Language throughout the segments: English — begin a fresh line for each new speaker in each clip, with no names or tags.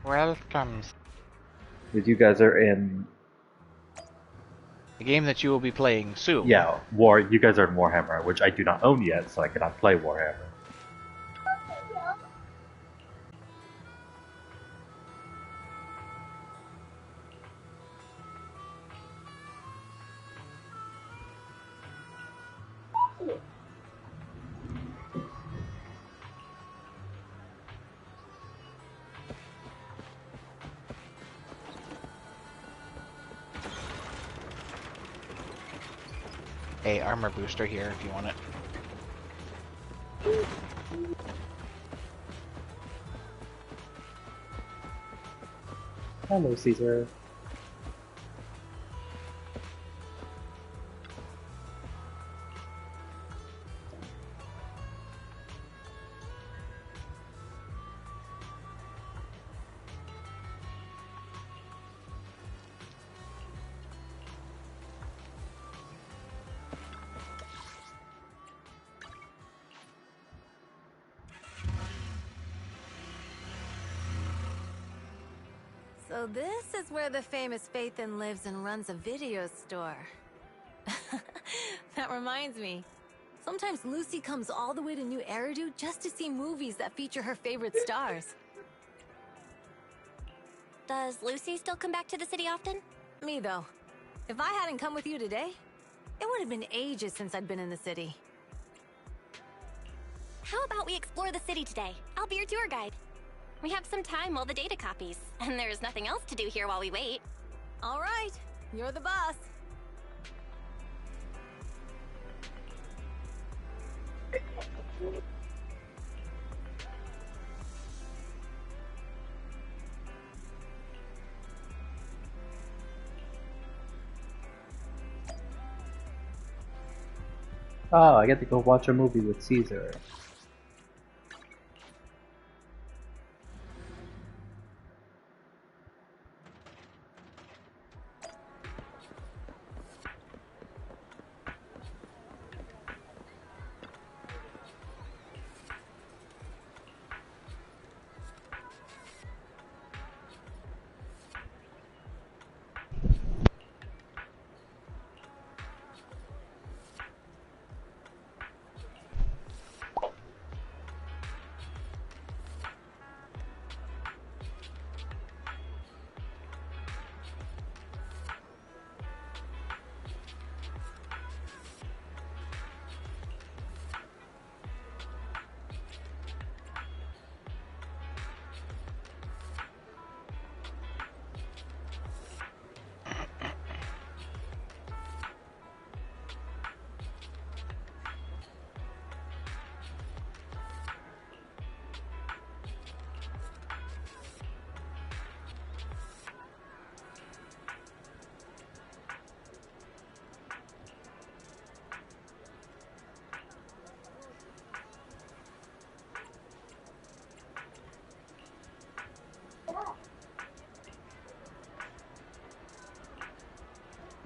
Welcome.
That you guys are in.
The game that you will be playing soon.
Yeah, War. You guys are in Warhammer, which I do not own yet, so I cannot play Warhammer.
A armor booster here if you want it.
Hello, Caesar.
So this is where the famous Phaethon lives and runs a video store. That reminds me. Sometimes Lucy comes all the way to New Eridu just to see movies that feature her favorite stars.
Does Lucy still come back to the city often?
Me, though. If I hadn't come with you today, it would have been ages since I'd been in the city.
How about we explore the city today? I'll be your tour guide. We have some time while the data copies, and there's nothing else to do here while we wait.
All right, you're the boss.
Oh, I get to go watch a movie with Caesar.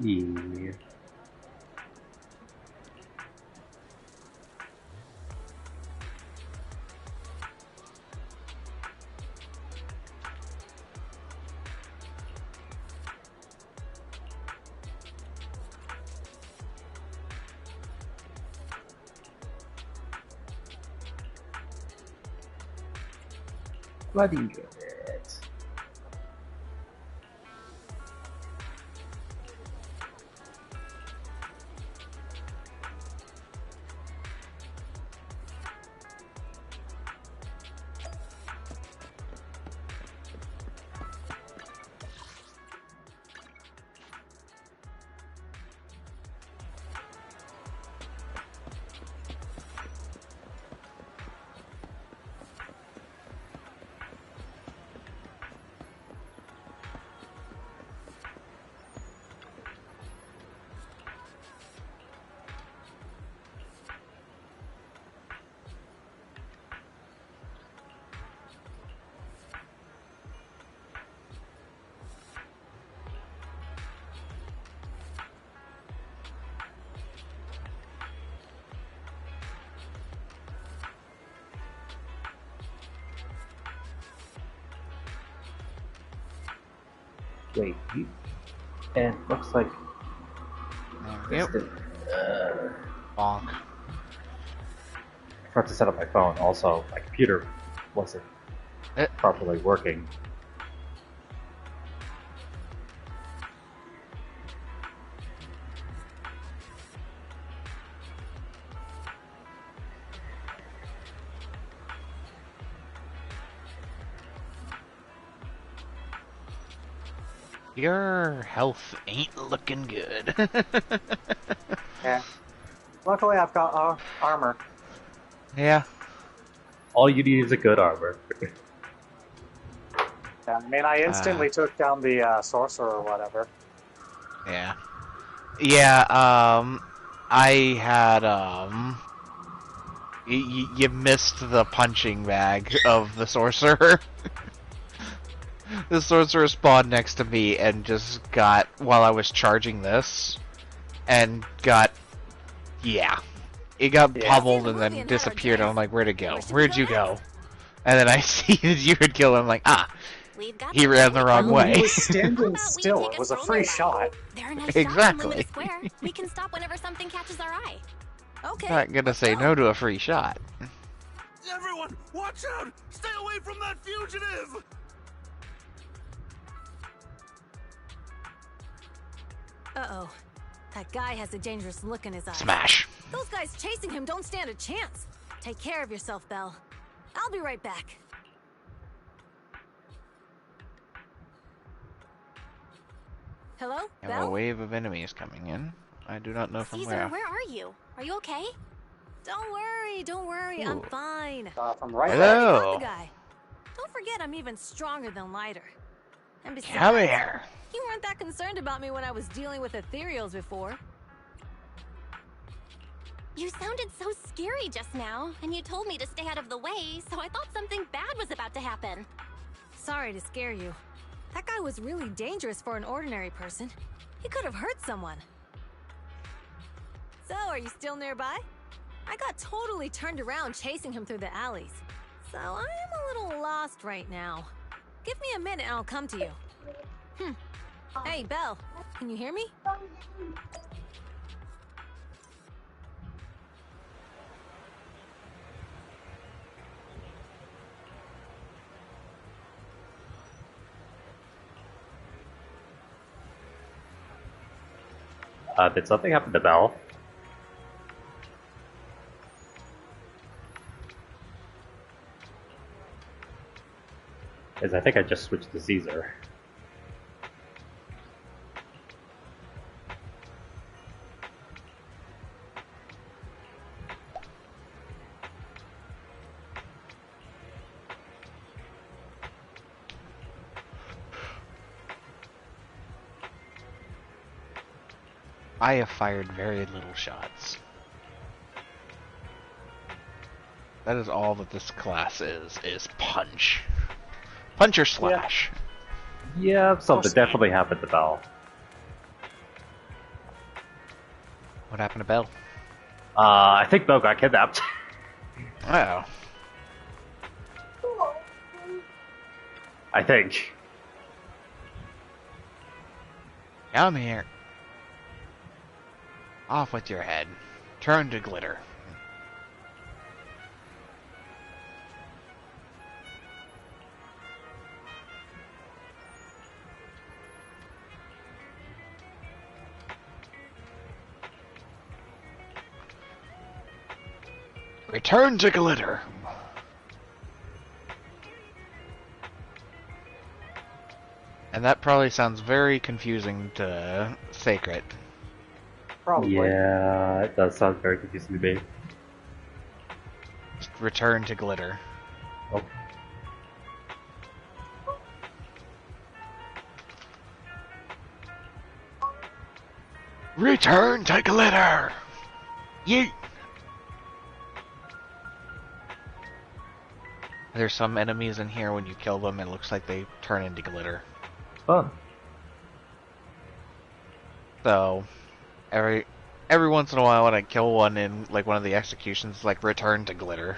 Yeah. Bloody good. Wait, and looks like
There we
this
go.
did,
Bonk.
I forgot to set up my phone. Also, my computer wasn't properly working.
Your health ain't looking good.
Yeah. Luckily, I've got armor.
Yeah.
All you need is a good armor.
Yeah, I mean, I instantly took down the sorcerer or whatever.
Yeah. Yeah, I had, you missed the punching bag of the sorcerer. The sorcerer spawned next to me and just got, while I was charging this, and got, yeah. It got pummeled and then disappeared, and I'm like, where'd it go? Where'd you go? And then I see that you had killed him, I'm like, he ran the wrong way.
He was standing still. It was a free shot.
There are nice
Exactly.
shops in Limited Square. We can stop whenever something catches our eye.
Okay.
Not gonna say no to a free shot.
Everyone, watch out! Stay away from that fugitive!
Uh-oh. That guy has a dangerous look in his eyes.
Smash.
Those guys chasing him don't stand a chance. Take care of yourself, Belle. I'll be right back. Hello,
I have
Belle?
a wave of enemies coming in. I do not know from
Caesar,
where.
where are you? Are you okay?
Don't worry, I'm
Ooh.
fine.
From right
I
there.
already got
Hello.
the guy. Don't forget I'm even stronger than Lighter. And besides,
Come here.
you weren't that concerned about me when I was dealing with ethereals before.
You sounded so scary just now, and you told me to stay out of the way, so I thought something bad was about to happen.
Sorry to scare you. That guy was really dangerous for an ordinary person. He could have hurt someone. So, are you still nearby? I got totally turned around chasing him through the alleys. So, I am a little lost right now. Give me a minute and I'll come to you. Hey, Belle, can you hear me?
Did something happen to Belle? Because I think I just switched to Caesar.
I have fired very little shots. That is all that this class is punch. Punch or slash.
Yeah, something definitely happened to Belle.
What happened to Belle?
I think Belle got kidnapped.
Oh.
I think.
Come here. Off with your head. Turn to glitter. Return to glitter. And that probably sounds very confusing to Sacred.
Probably.
Yeah, it does sound very confusing to me.
Just return to glitter.
Oh.
Return to glitter! Yeet! There's some enemies in here, when you kill them, it looks like they turn into glitter.
Fun.
So, every once in a while when I kill one in, like, one of the executions, it's like, return to glitter.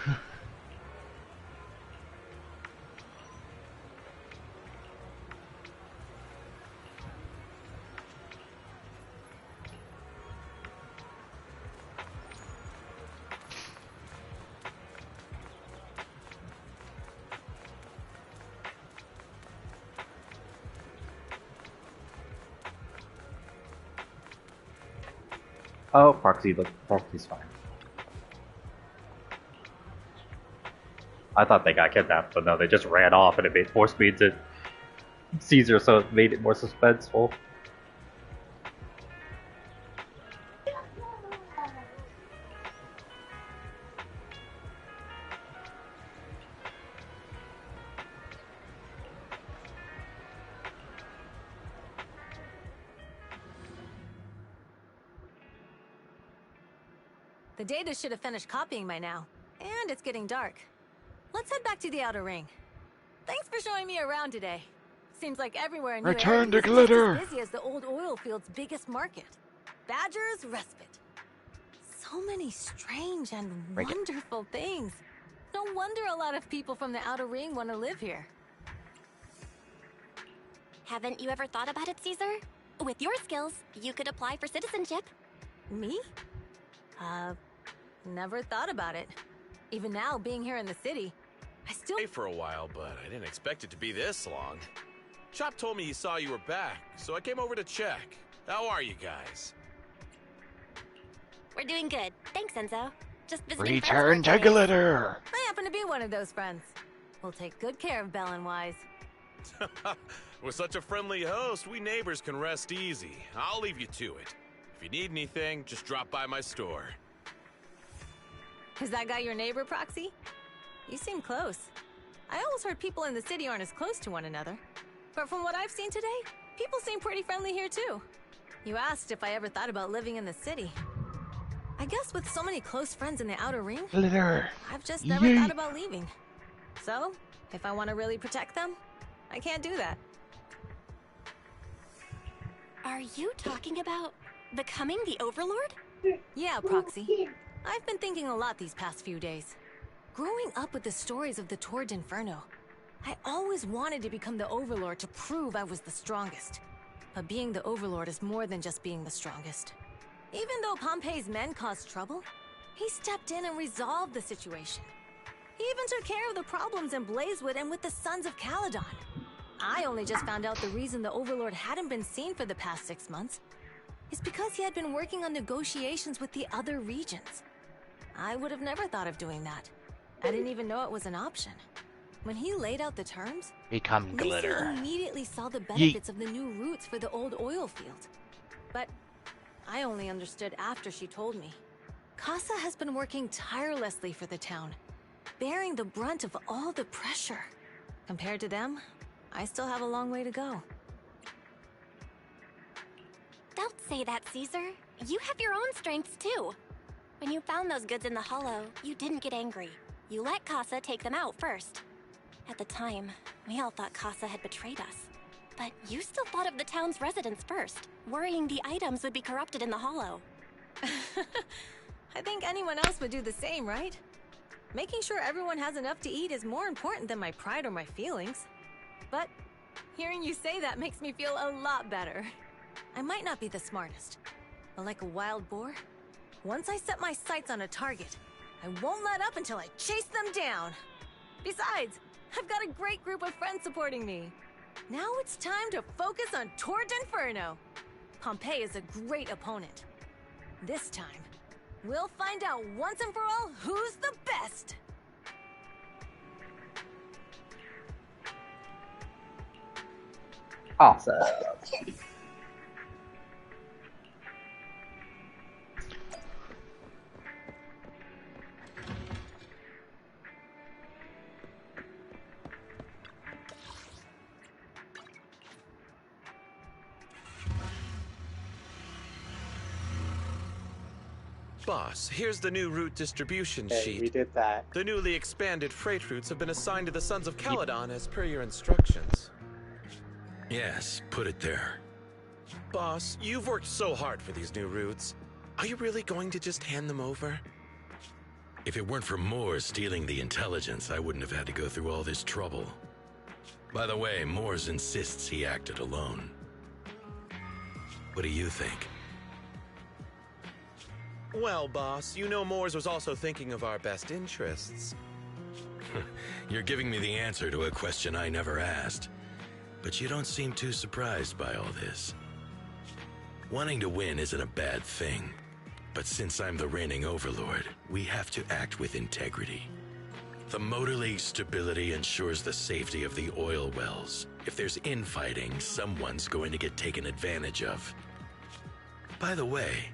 Oh, Proxy's fine. I thought they got kidnapped, but no, they just ran off and it forced me to Caesar, so it made it more suspenseful.
The data should have finished copying by now. And it's getting dark. Let's head back to the outer ring. Thanks for showing me around today. Seems like everywhere in
Return to
is just
glitter.
as busy as the old oil field's biggest market. Badger's Respite. So many strange and wonderful things. No wonder a lot of people from the outer ring want to live here.
Haven't you ever thought about it, Caesar? With your skills, you could apply for citizenship.
Me? Never thought about it. Even now, being here in the city, I still...
Stay for a while, but I didn't expect it to be this long. Chop told me he saw you were back, so I came over to check. How are you guys?
We're doing good. Thanks, Enzo. Just visiting
Return
friends
to
for a few days.
glitter.
I happen to be one of those friends. We'll take good care of Belle and Wise.
With such a friendly host, we neighbors can rest easy. I'll leave you to it. If you need anything, just drop by my store.
Is that guy your neighbor, Proxy? You seem close. I always heard people in the city aren't as close to one another. But from what I've seen today, people seem pretty friendly here too. You asked if I ever thought about living in the city. I guess with so many close friends in the outer ring,
Glitter.
I've just never thought about leaving. So, if I want to really protect them, I can't do that.
Are you talking about becoming the Overlord?
Yeah, Proxy. I've been thinking a lot these past few days. Growing up with the stories of the Torrid Inferno, I always wanted to become the Overlord to prove I was the strongest. But being the Overlord is more than just being the strongest. Even though Pompey's men caused trouble, he stepped in and resolved the situation. He even took care of the problems in Blazewood and with the Sons of Caledon. I only just found out the reason the Overlord hadn't been seen for the past 6 months is because he had been working on negotiations with the other regions. I would have never thought of doing that. I didn't even know it was an option. When he laid out the terms,
Become glitter.
Lisa immediately saw the benefits of the new routes for the old oil field. But I only understood after she told me. Casa has been working tirelessly for the town, bearing the brunt of all the pressure. Compared to them, I still have a long way to go.
Don't say that, Caesar. You have your own strengths too. When you found those goods in the hollow, you didn't get angry. You let Casa take them out first. At the time, we all thought Casa had betrayed us. But you still thought of the town's residents first, worrying the items would be corrupted in the hollow.
I think anyone else would do the same, right? Making sure everyone has enough to eat is more important than my pride or my feelings. But hearing you say that makes me feel a lot better. I might not be the smartest, but like a wild boar, once I set my sights on a target, I won't let up until I chase them down. Besides, I've got a great group of friends supporting me. Now it's time to focus on Torrid Inferno. Pompey is a great opponent. This time, we'll find out once and for all who's the best.
Awesome.
Boss, here's the new route distribution
Okay,
sheet.
we did that.
The newly expanded freight routes have been assigned to the Sons of Caledon as per your instructions.
Yes, put it there.
Boss, you've worked so hard for these new routes. Are you really going to just hand them over?
If it weren't for Moore stealing the intelligence, I wouldn't have had to go through all this trouble. By the way, Moores insists he acted alone. What do you think?
Well, boss, you know Moores was also thinking of our best interests.
You're giving me the answer to a question I never asked. But you don't seem too surprised by all this. Wanting to win isn't a bad thing. But since I'm the reigning overlord, we have to act with integrity. The Motor League's stability ensures the safety of the oil wells. If there's infighting, someone's going to get taken advantage of. By the way,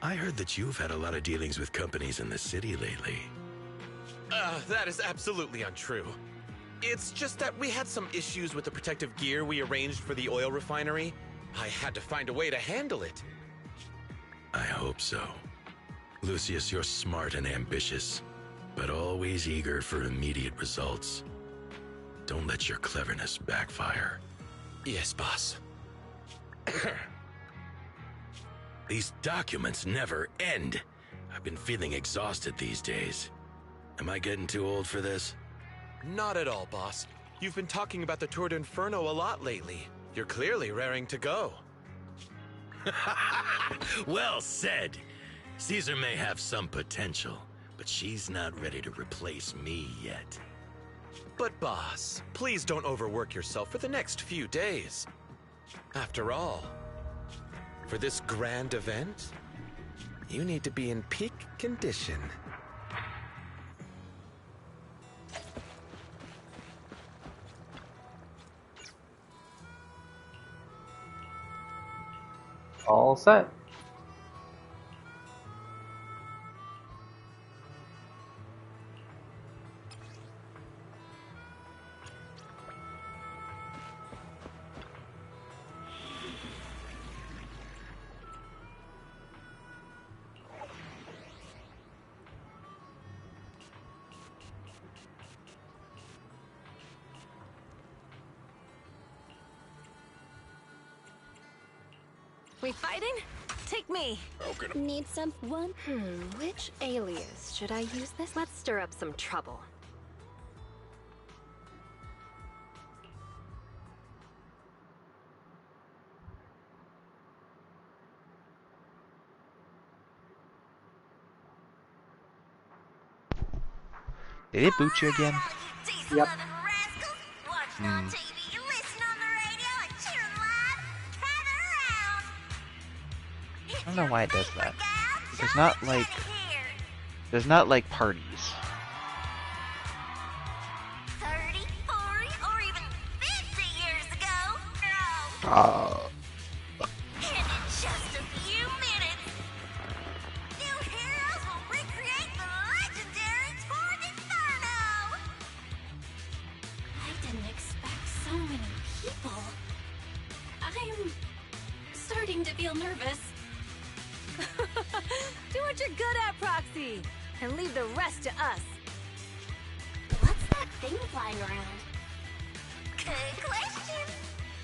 I heard that you've had a lot of dealings with companies in the city lately.
That is absolutely untrue. It's just that we had some issues with the protective gear we arranged for the oil refinery. I had to find a way to handle it.
I hope so. Lucius, you're smart and ambitious, but always eager for immediate results. Don't let your cleverness backfire.
Yes, boss.
These documents never end. I've been feeling exhausted these days. Am I getting too old for this?
Not at all, boss. You've been talking about the Tour d'Inferno a lot lately. You're clearly raring to go.
Well said. Caesar may have some potential, but she's not ready to replace me yet.
But boss, please don't overwork yourself for the next few days. After all, for this grand event, you need to be in peak condition.
All set.
We fighting? Take me.
Need someone? Which alias should I use this? Let's stir up some trouble.
Did it boot you again?
Yep.
I don't know why it does that. There's not like parties.
30, 40, or even 50 years ago. And in just a few minutes, new heroes will recreate the legendary Tour d'Inferno. I didn't expect so many people. I'm starting to feel nervous.
Do what you're good at, Proxy, and leave the rest to us.
What's that thing flying around? Good question.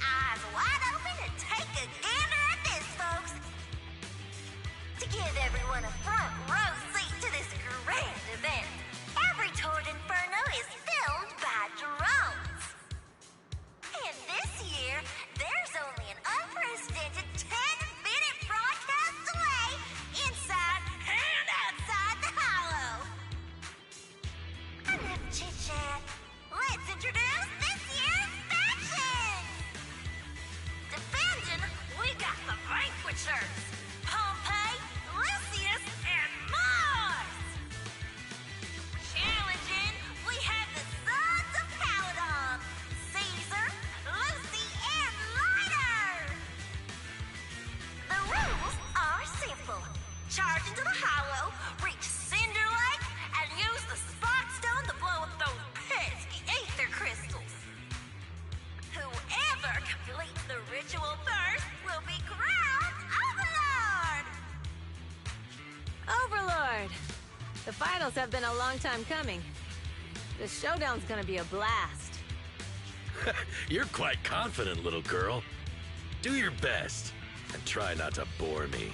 Eyes wide open and take a gander at this, folks. To give everyone a front row seat to this grand event, every Tour d'Inferno is filmed by drones. And this year, there's only an unprecedented 10-minute broadcast delay inside and outside the hollow. Enough chit-chat. Let's introduce this year's faction. Defending, we got the Vanquishers. Pompey, Lucius, and Mars. Challenging, we have the Sons of Paladon. Caesar, Lucy, and Lighter. The rules are simple. Charge into the hollow, reach Cinder Lake, and use the Spark Stone to blow up those pesky ether crystals. Whoever completes the ritual first will be crowned Overlord.
Overlord! The finals have been a long time coming. The showdown's gonna be a blast.
You're quite confident, little girl. Do your best, and try not to bore me.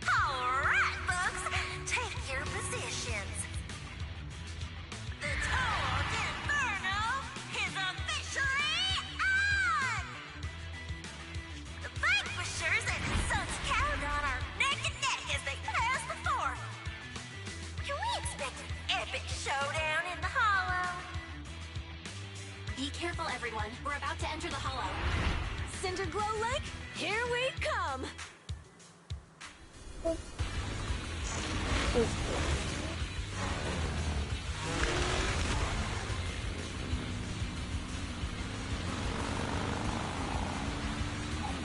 All right, folks, take your positions. The Tour d'Inferno is officially on! The Vanquishers and the Sons of Caledon are neck and neck as they pass the fort. Can we expect an epic showdown in the hollow?
Be careful, everyone. We're about to enter the hollow.
Cinder Glow Lake, here we come!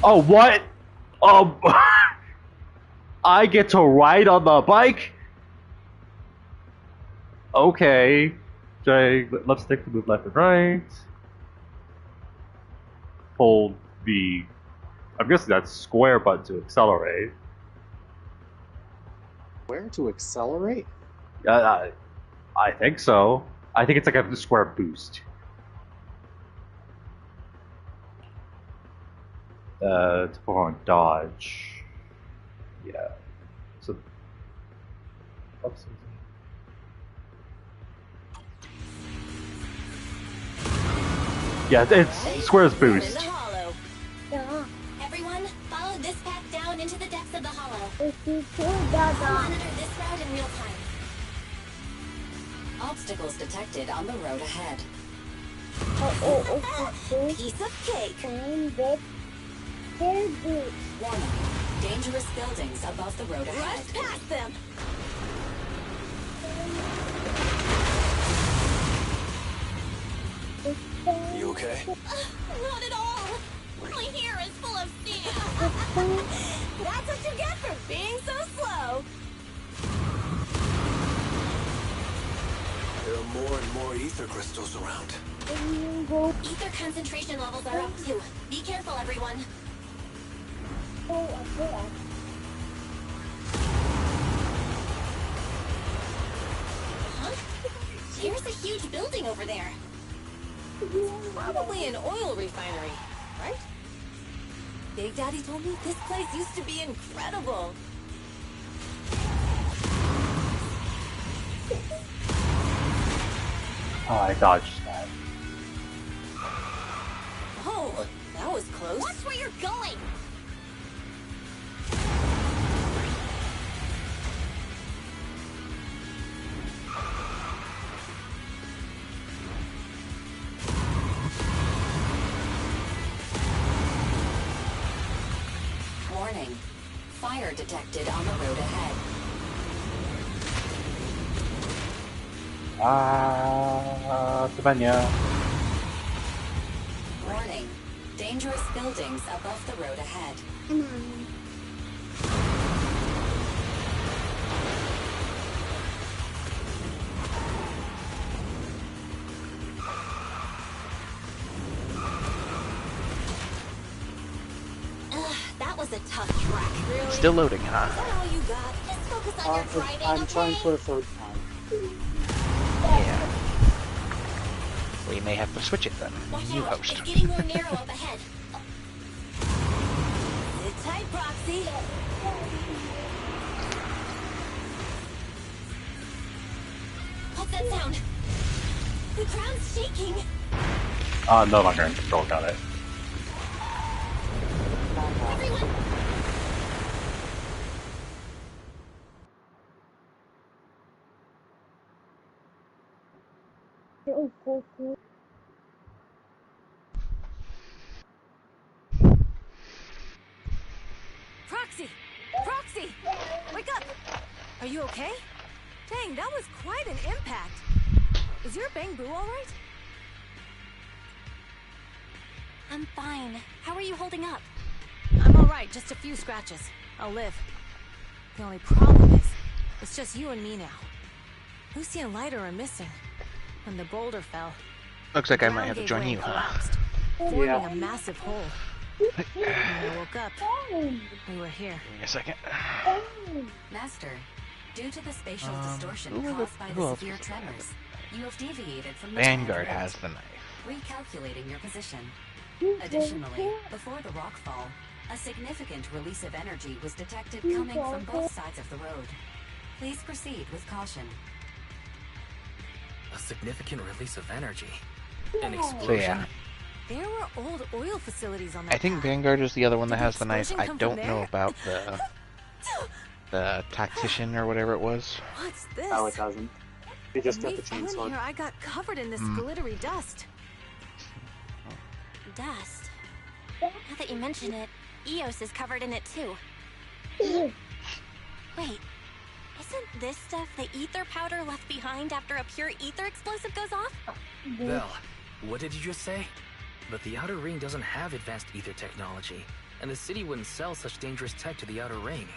Oh, what? I get to ride on the bike? Okay. Left stick to move left and right. Hold the... I'm guessing that's square button to accelerate.
Where to accelerate?
I think so. I think it's like a square boost. To perform dodge. Yeah. So. Oops. Yeah, it's square's boost.
Everyone, follow this path down into the depths of the hollow. Monitor this route in real time. Obstacles detected on the road ahead. Piece of cake. Warning. Dangerous buildings above the road ahead. Rush past them.
You okay?
Not at all. My hair is full of sand. That's what you get for being so slow.
There are more and more ether crystals around.
Ether concentration levels are up too. Be careful, everyone. Huh? There's a huge building over there.
Probably an oil refinery, right? Big Daddy told me this place used to be incredible.
Oh, I dodged that.
Oh, that was close.
Watch where you're going! Warning. Fire detected on the road ahead.
Sabanya.
Warning. Dangerous buildings above the road ahead. That was a tough track.
Really?
Still loading, huh?
Is that all you got?
Just focus on your driving,
I'm trying
okay?
for a third time.
Yeah. We may have to switch it then.
Watch
You
out.
host.
It's getting more narrow up ahead.
Sit tight, Proxy.
What's that sound? The ground's shaking.
No longer in control, got it.
Everyone,
Proxy! Proxy! Wake up! Are you okay? Dang, that was quite an impact. Is your bang boo all right?
I'm fine. How are you holding up?
I'm all right, just a few scratches. I'll live. The only problem is, it's just you and me now. Lucy and Lighter are missing. When the boulder fell,
Looks like I
the
might
ground
have to
gave
join
way
you,
and
huh?
collapsed, forming
Yeah.
a massive hole. When I woke up, we were here.
Give me a second.
Master, due to the spatial distortion
who
caused by
who
the
else
severe
was it?
tremors, you have deviated from the
Vanguard
planned
has
route,
the knife.
recalculating your position. Additionally, before the rockfall, a significant release of energy was detected coming from both sides of the road. Please proceed with caution.
A significant release of energy. An
So
explosion.
yeah,
There were old oil facilities on that
I think
path.
Vanguard is the other one that
Did the
has the knife.
explosion
I
come
don't
from
know
there?
about the tactician or whatever it was.
What's this?
No, it doesn't. You just
When
get the
we flew in
chainsaw.
here, I got covered in this glittery dust.
Dust. Now that you mention it, Eos is covered in it too. Wait, Isn't this stuff the ether powder left behind after a pure ether explosive goes off?
Belle, what did you just say? But the Outer Ring doesn't have advanced ether technology, and the city wouldn't sell such dangerous tech to the Outer Ring.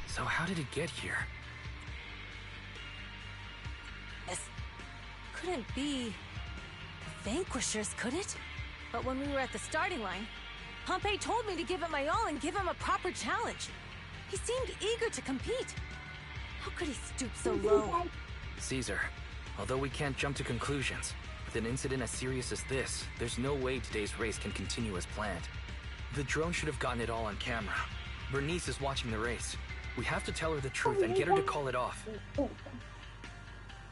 So how did it get here?
This couldn't be the Vanquishers, could it? But when we were at the starting line, Pompey told me to give it my all and give him a proper challenge. He seemed eager to compete. How could he stoop so low?
Caesar, although we can't jump to conclusions, with an incident as serious as this, there's no way today's race can continue as planned. The drone should have gotten it all on camera. Bernice is watching the race. We have to tell her the truth and get her to call it off.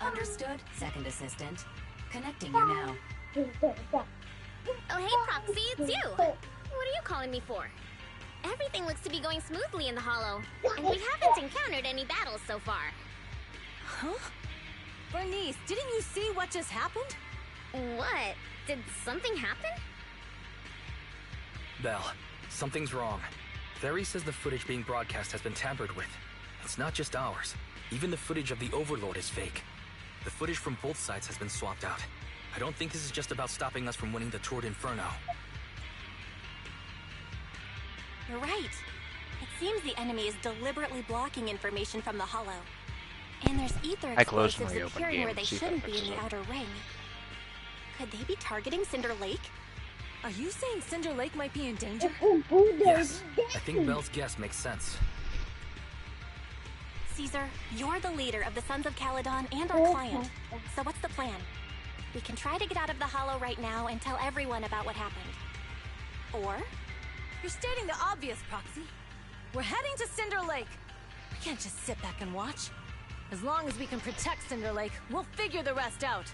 Understood, second assistant. Connecting you now.
Oh, hey, Proxy, it's you. What are you calling me for? Everything looks to be going smoothly in the Hollow, and we haven't encountered any battles so far.
Huh? Bernice, didn't you see what just happened?
What? Did something happen?
Belle, something's wrong. Theory says the footage being broadcast has been tampered with. It's not just ours. Even the footage of the Overlord is fake. The footage from both sides has been swapped out. I don't think this is just about stopping us from winning the Tour d'Inferno.
You're right. It seems the enemy is deliberately blocking information from the Hollow. And there's ether
I closed
explosives
and reopened
appearing
game
where they
to see if I
shouldn't be
fixed
in the
it.
Outer Ring. Could they be targeting Cinder Lake?
Are you saying Cinder Lake might be in danger?
Yes, I think Belle's guess makes sense.
Caesar, you're the leader of the Sons of Caledon and our client. So what's the plan? We can try to get out of the Hollow right now and tell everyone about what happened. Or
You're stating the obvious, Proxy. We're heading to Cinder Lake. We can't just sit back and watch. As long as we can protect Cinder Lake, we'll figure the rest out.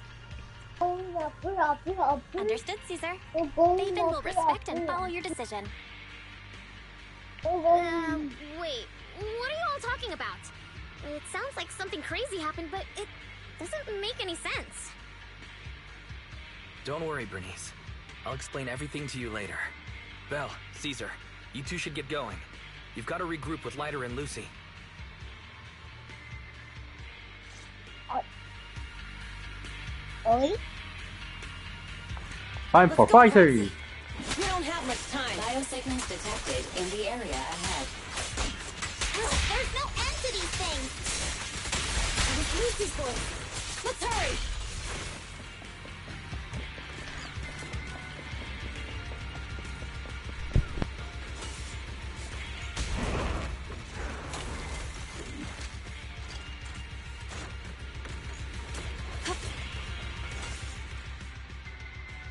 understood, Caesar. Nathan will respect and follow your decision. Wait, what are you all talking about? It sounds like something crazy happened, but it doesn't make any sense.
Don't worry, Bernice. I'll explain everything to you later. Belle, Caesar, you two should get going. You've got to regroup with Leiter and Lucy.
Time for fighters!
We don't have much time.
Biosignals detected in the area ahead.
There's no end to these things!
It's Lucy's voice. Let's hurry!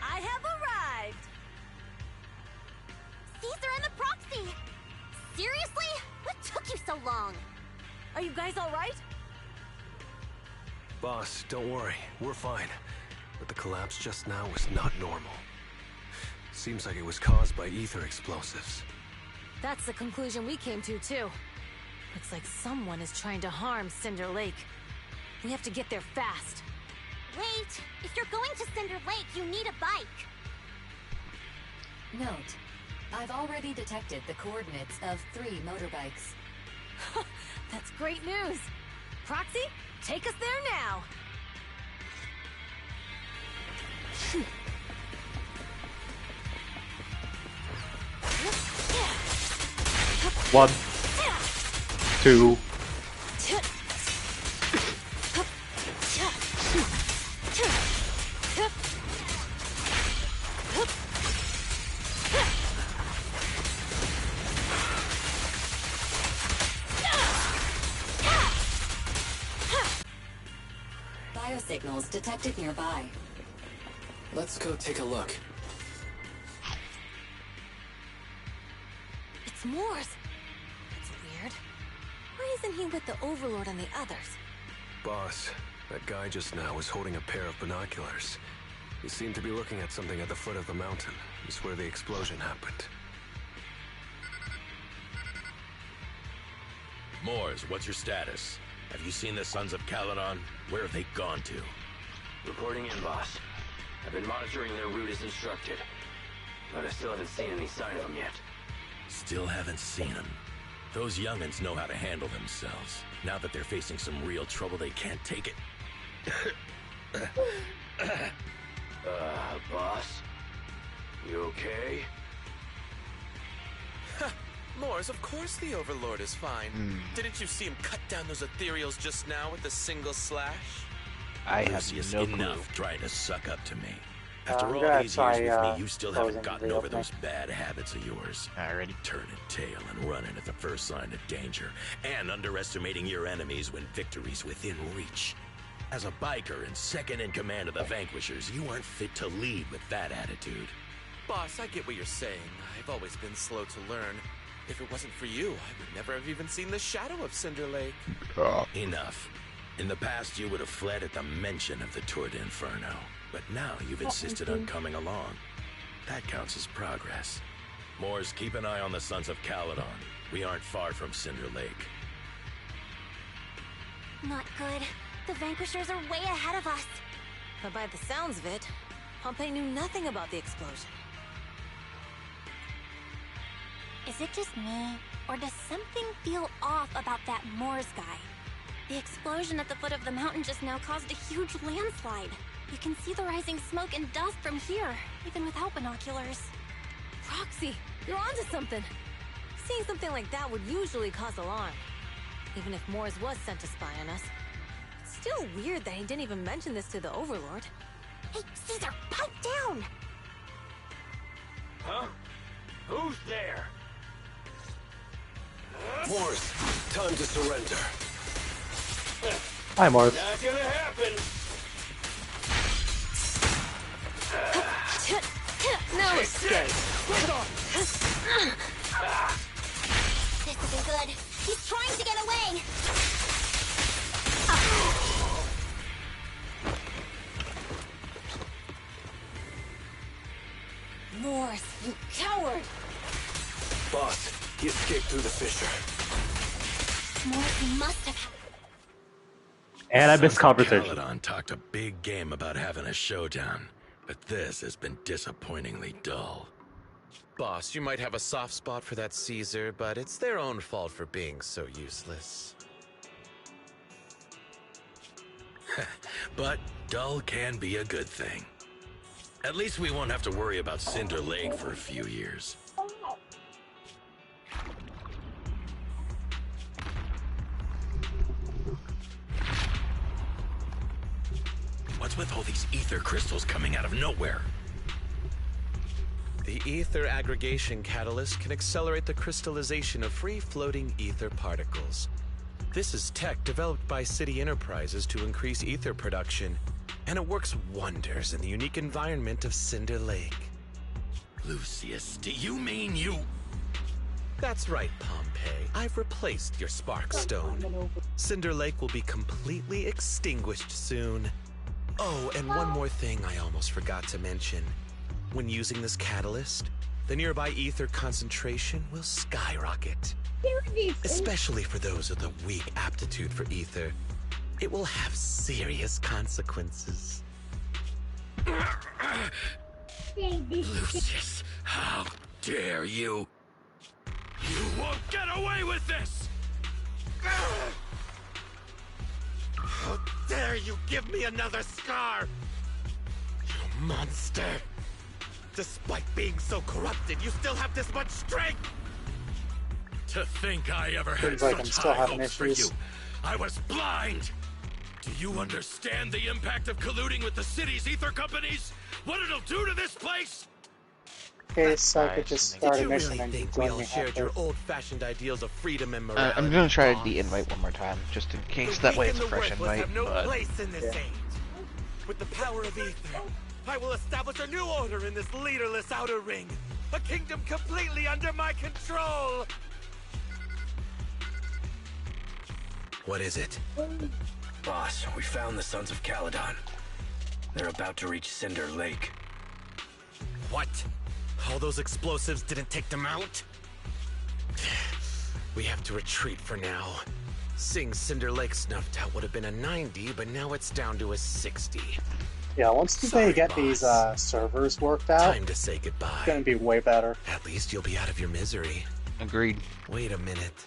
I have arrived!
Caesar and the Proxy! Seriously? What took you so long?
Are you guys all right?
Boss, don't worry. We're fine. But the collapse just now was not normal. Seems like it was caused by ether explosives.
That's the conclusion we came to, too. Looks like someone is trying to harm Cinder Lake. We have to get there fast.
Wait! If you're going to Cinder Lake, you need a bike!
Note, I've already detected the coordinates of 3 motorbikes.
That's great news. Proxy, take us there now.
One, two.
Biosignals detected nearby.
Let's go take a look.
It's Morse. That's weird. Why isn't he with the Overlord and the others?
Boss, that guy just now was holding a pair of binoculars. He seemed to be looking at something at the foot of the mountain. It's where the explosion happened.
Moors, what's your status? Have you seen the Sons of Caledon? Where have they gone to?
Reporting in, boss. I've been monitoring their route as instructed, but I still haven't seen any sign of them yet.
Still haven't seen them. Those young'uns know how to handle themselves. Now that they're facing some real trouble, they can't take it.
Boss? You okay?
Mors, of course the Overlord is fine. Didn't you see him cut down those ethereals just now with a single slash?
I have
Lucius,
no clue.
enough trying to suck up to me.
I'm
After all
gonna
these
try,
years with me, you still haven't
closing
gotten
the
over
opening.
those bad habits of yours.
Alrighty.
Turning tail and running at the first sign of danger, and underestimating your enemies when victory's within reach. As a biker and second in command of the Vanquishers, you aren't fit to lead with that attitude.
Boss, I get what you're saying. I've always been slow to learn. If it wasn't for you, I would never have even seen the shadow of Cinder Lake.
Enough. In the past, you would have fled at the mention of the Tour d'Inferno. But now you've insisted on coming along. That counts as progress. Mors, keep an eye on the Sons of Caledon. We aren't far from Cinder Lake.
Not good. The Vanquishers are way ahead of us.
But by the sounds of it, Pompey knew nothing about the explosion.
Is it just me, or does something feel off about that Moors guy? The explosion at the foot of the mountain just now caused a huge landslide. You can see the rising smoke and dust from here, even without binoculars.
Roxy, you're onto something. Seeing something like that would usually cause alarm. Even if Moors was sent to spy on us. It's still weird that he didn't even mention this to the Overlord.
Hey, Caesar, pipe down!
Huh? Who's there?
Mors, time to surrender.
Hi, Morris.
Not gonna happen.
No escape.
This isn't good. He's trying to get away!
Moors, you coward!
Boss, he escaped through the fissure.
Moors must have...
And I missed
Sons of
conversation.
Caledon talked a big game about having a showdown, but this has been disappointingly dull.
Boss, you might have a soft spot for that Caesar, but it's their own fault for being so useless.
But dull can be a good thing. At least we won't have to worry about Cinder Lake for a few years. What's with all these ether crystals coming out of nowhere?
The ether aggregation catalyst can accelerate the crystallization of free-floating ether particles. This is tech developed by City Enterprises to increase ether production, and it works wonders in the unique environment of Cinder Lake.
Lucius, do you mean you...
That's right, Pompey. I've replaced your Spark Stone. Cinder Lake will be completely extinguished soon. Oh, and one more thing I almost forgot to mention. When using this catalyst, the nearby ether concentration will skyrocket. Especially for those with a weak aptitude for ether. It will have serious consequences.
Lucius, how dare you? You won't get away with this!
How dare you give me another scar! You monster! Despite being so corrupted, you still have this much strength!
To think I ever had
Seems like I'm
such
still
high
having
hopes for
issues.
you. I was blind! Do you understand the impact of colluding with the city's ether companies? What it'll do to this place?
Okay, so I could just
Did
start a
you
mission
really
and
think
join
we all
me
shared
after.
your old-fashioned ideals of freedom and morality?
I'm gonna try
boss?
the invite one more time, just in case.
The
That
weak
way
and
it's a
the
fresh
worthless
invite.
have no
But
place in this
Yeah.
age. With the power of ether, I will establish a new order in this leaderless outer ring. A kingdom completely under my control!
What is it?
Boss, we found the Sons of Caledon. They're about to reach Cinder Lake.
What? All those explosives didn't take them out? We have to retreat for now. Seeing Cinder Lake snuffed out would have been a 90, but now it's down to a 60.
Yeah, once
Sorry,
they get
boss.
these servers worked out,
Time to say
it's
goodbye.
gonna be way better.
At least you'll be out of your misery.
Agreed.
Wait a minute.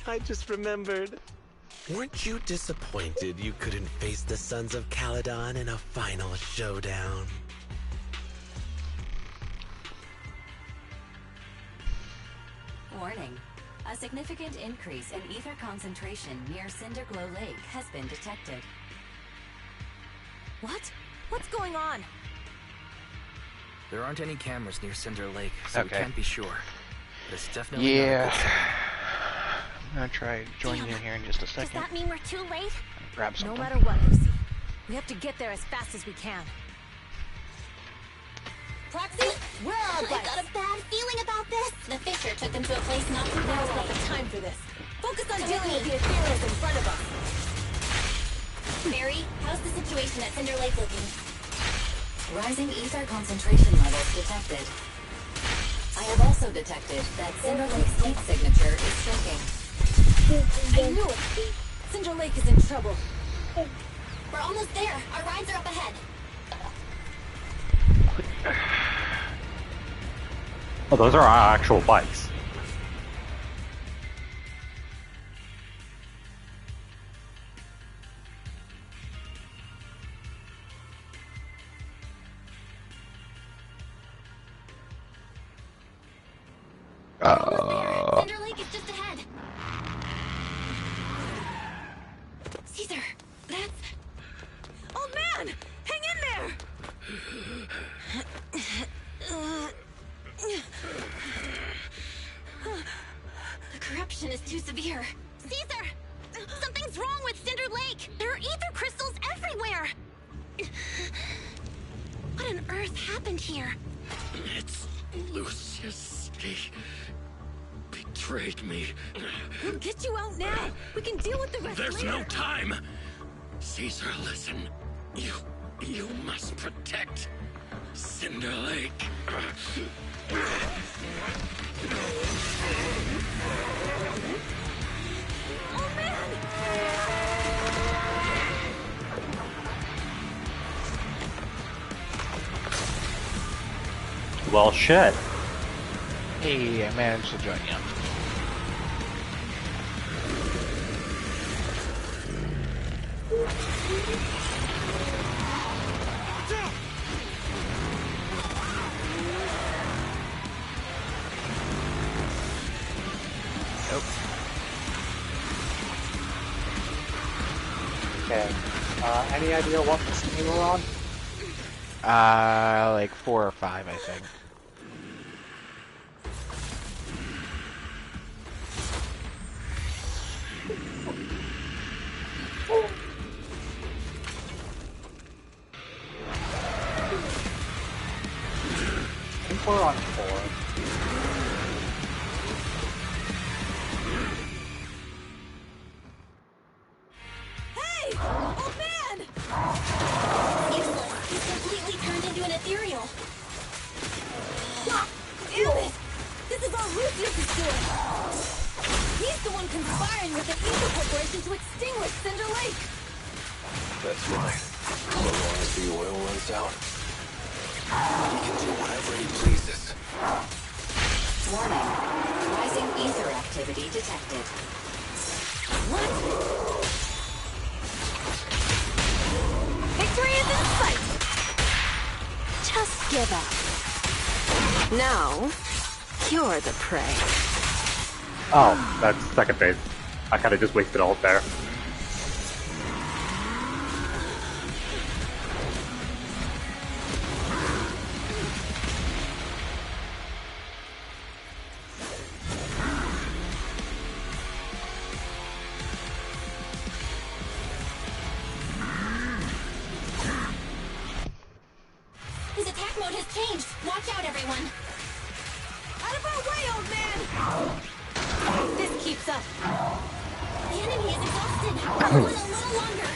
I just remembered. Weren't you disappointed you couldn't face the Sons of Caledon in a final showdown?
Warning. A significant increase in ether concentration near Cinderglow Lake has been detected.
What? What's going on?
There aren't any cameras near Cinder Lake, so we
Okay.
can't be sure. But it's definitely not a
Yeah.
good sign.
I'm gonna try joining in here in just a
Does
second.
that mean we're too late?
Grab
No
something.
matter what, Lucy. We have to get there as fast as we can. Proxy, where are our
I got
bikes?
a bad feeling about this. The Fisher took them to a place not too far
Now's not
away.
the time for this. Focus on
Come
dealing
with
with
me.
the Ethereals in front of us.
Mary, how's the situation at Cinder Lake looking?
Rising ether concentration levels detected. I have also detected that Cinder Lake's heat signature is shrinking.
I knew it. Cinder Lake is in trouble.
We're almost there. Our rides are up ahead.
Oh, those are our actual bikes.
We're almost there. Cinder Lake is just ahead. Caesar, that's...
Oh man! Hang in there!
The corruption is too severe. Caesar! Something's wrong with Cinder Lake! There are ether crystals everywhere! What on earth happened here?
It's Lucius. He betrayed me.
We'll get you out now. We can deal with the rest
There's
later.
no time. Caesar, listen. You must protect Cinder Lake.
Oh man!
Well, shit.
Hey, I managed to join you. Nope.
Okay. Any idea what machine we're on?
Like 4 or 5, I think.
I think we're on 4.
Hey! Oh man!
Useless. He's completely turned into an ethereal.
Damn it! This is all Lucius is doing! He's the one conspiring with the Ether Corporation to extinguish Cinder Lake!
That's right. So long as the oil runs out, he can do whatever he pleases.
Warning. Rising ether activity detected.
What? Victory is in sight!
Just give up. Now, you're the prey.
Oh, that's second phase. I kind of just wasted ult there.
His attack mode has changed. Watch out, everyone.
Out of our way, old man! If this keeps up,
The enemy is exhausted. Hold on a little longer.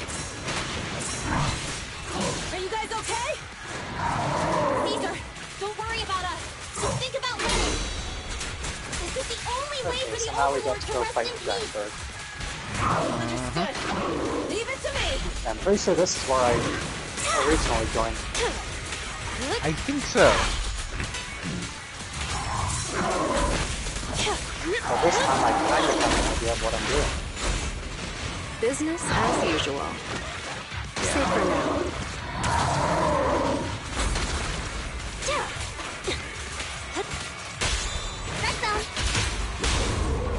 are you guys okay?
Caesar, don't worry about us. Just think about Lenny. This is the only way
Okay,
for
so
the
now we
Overlord
get to
to
go
rest
fight
in
the
peace.
Jackbird.
Understood. Leave it to me!
I'm pretty sure this is where I originally joined.
I think so.
Well, this time I kind of have an idea of what I'm doing.
Business as usual. Safe for now.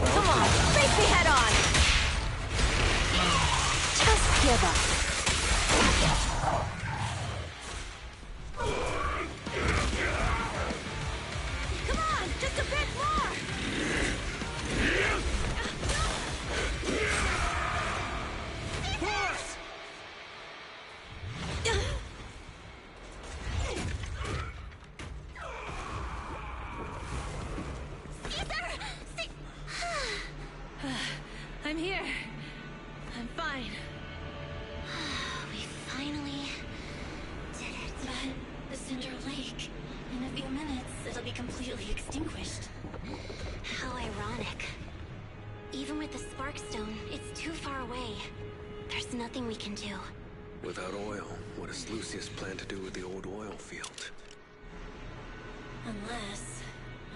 Come on, face me head on!
Just give up.
Come on, just a bit more! I'm here. I'm fine.
We finally did it. But the Cinder Lake, in a few minutes, it'll be completely extinguished. How ironic. Even with the Sparkstone, it's too far away. There's nothing we can do.
Without oil, what does Lucius plan to do with the old oil field?
Unless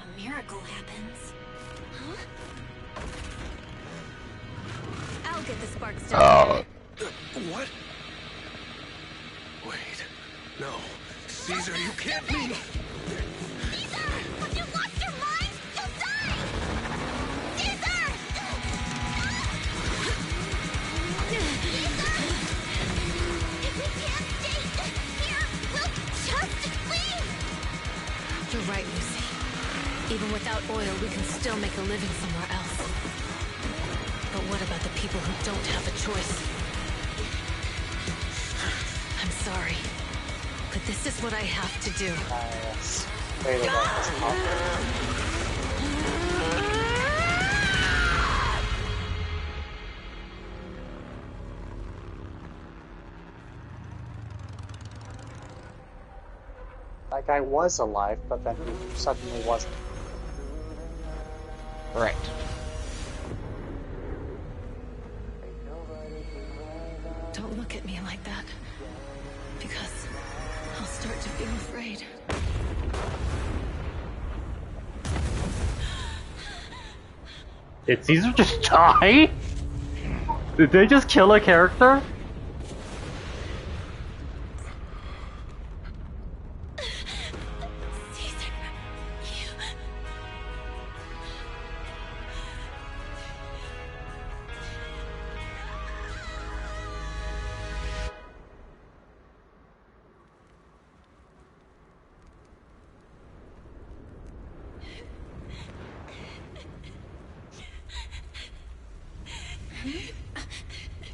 a miracle happens. Huh?
I'll get the Sparkstone.
What? Wait. No. Caesar, you can't mean...
Caesar! Have you lost your mind? You'll die! Caesar! Caesar! If we can't stay here, we'll just leave!
You're right, Lucy. Even without oil, we can still make a living somewhere else. But what about the people who don't have a choice? I'm sorry, but this is what I have to do.
Yes. Wait a minute. That guy was alive, but then he suddenly wasn't.
Right.
Don't look at me like that, because I'll start to feel afraid.
Did Caesar just die? Did they just kill a character?
Caesar, you...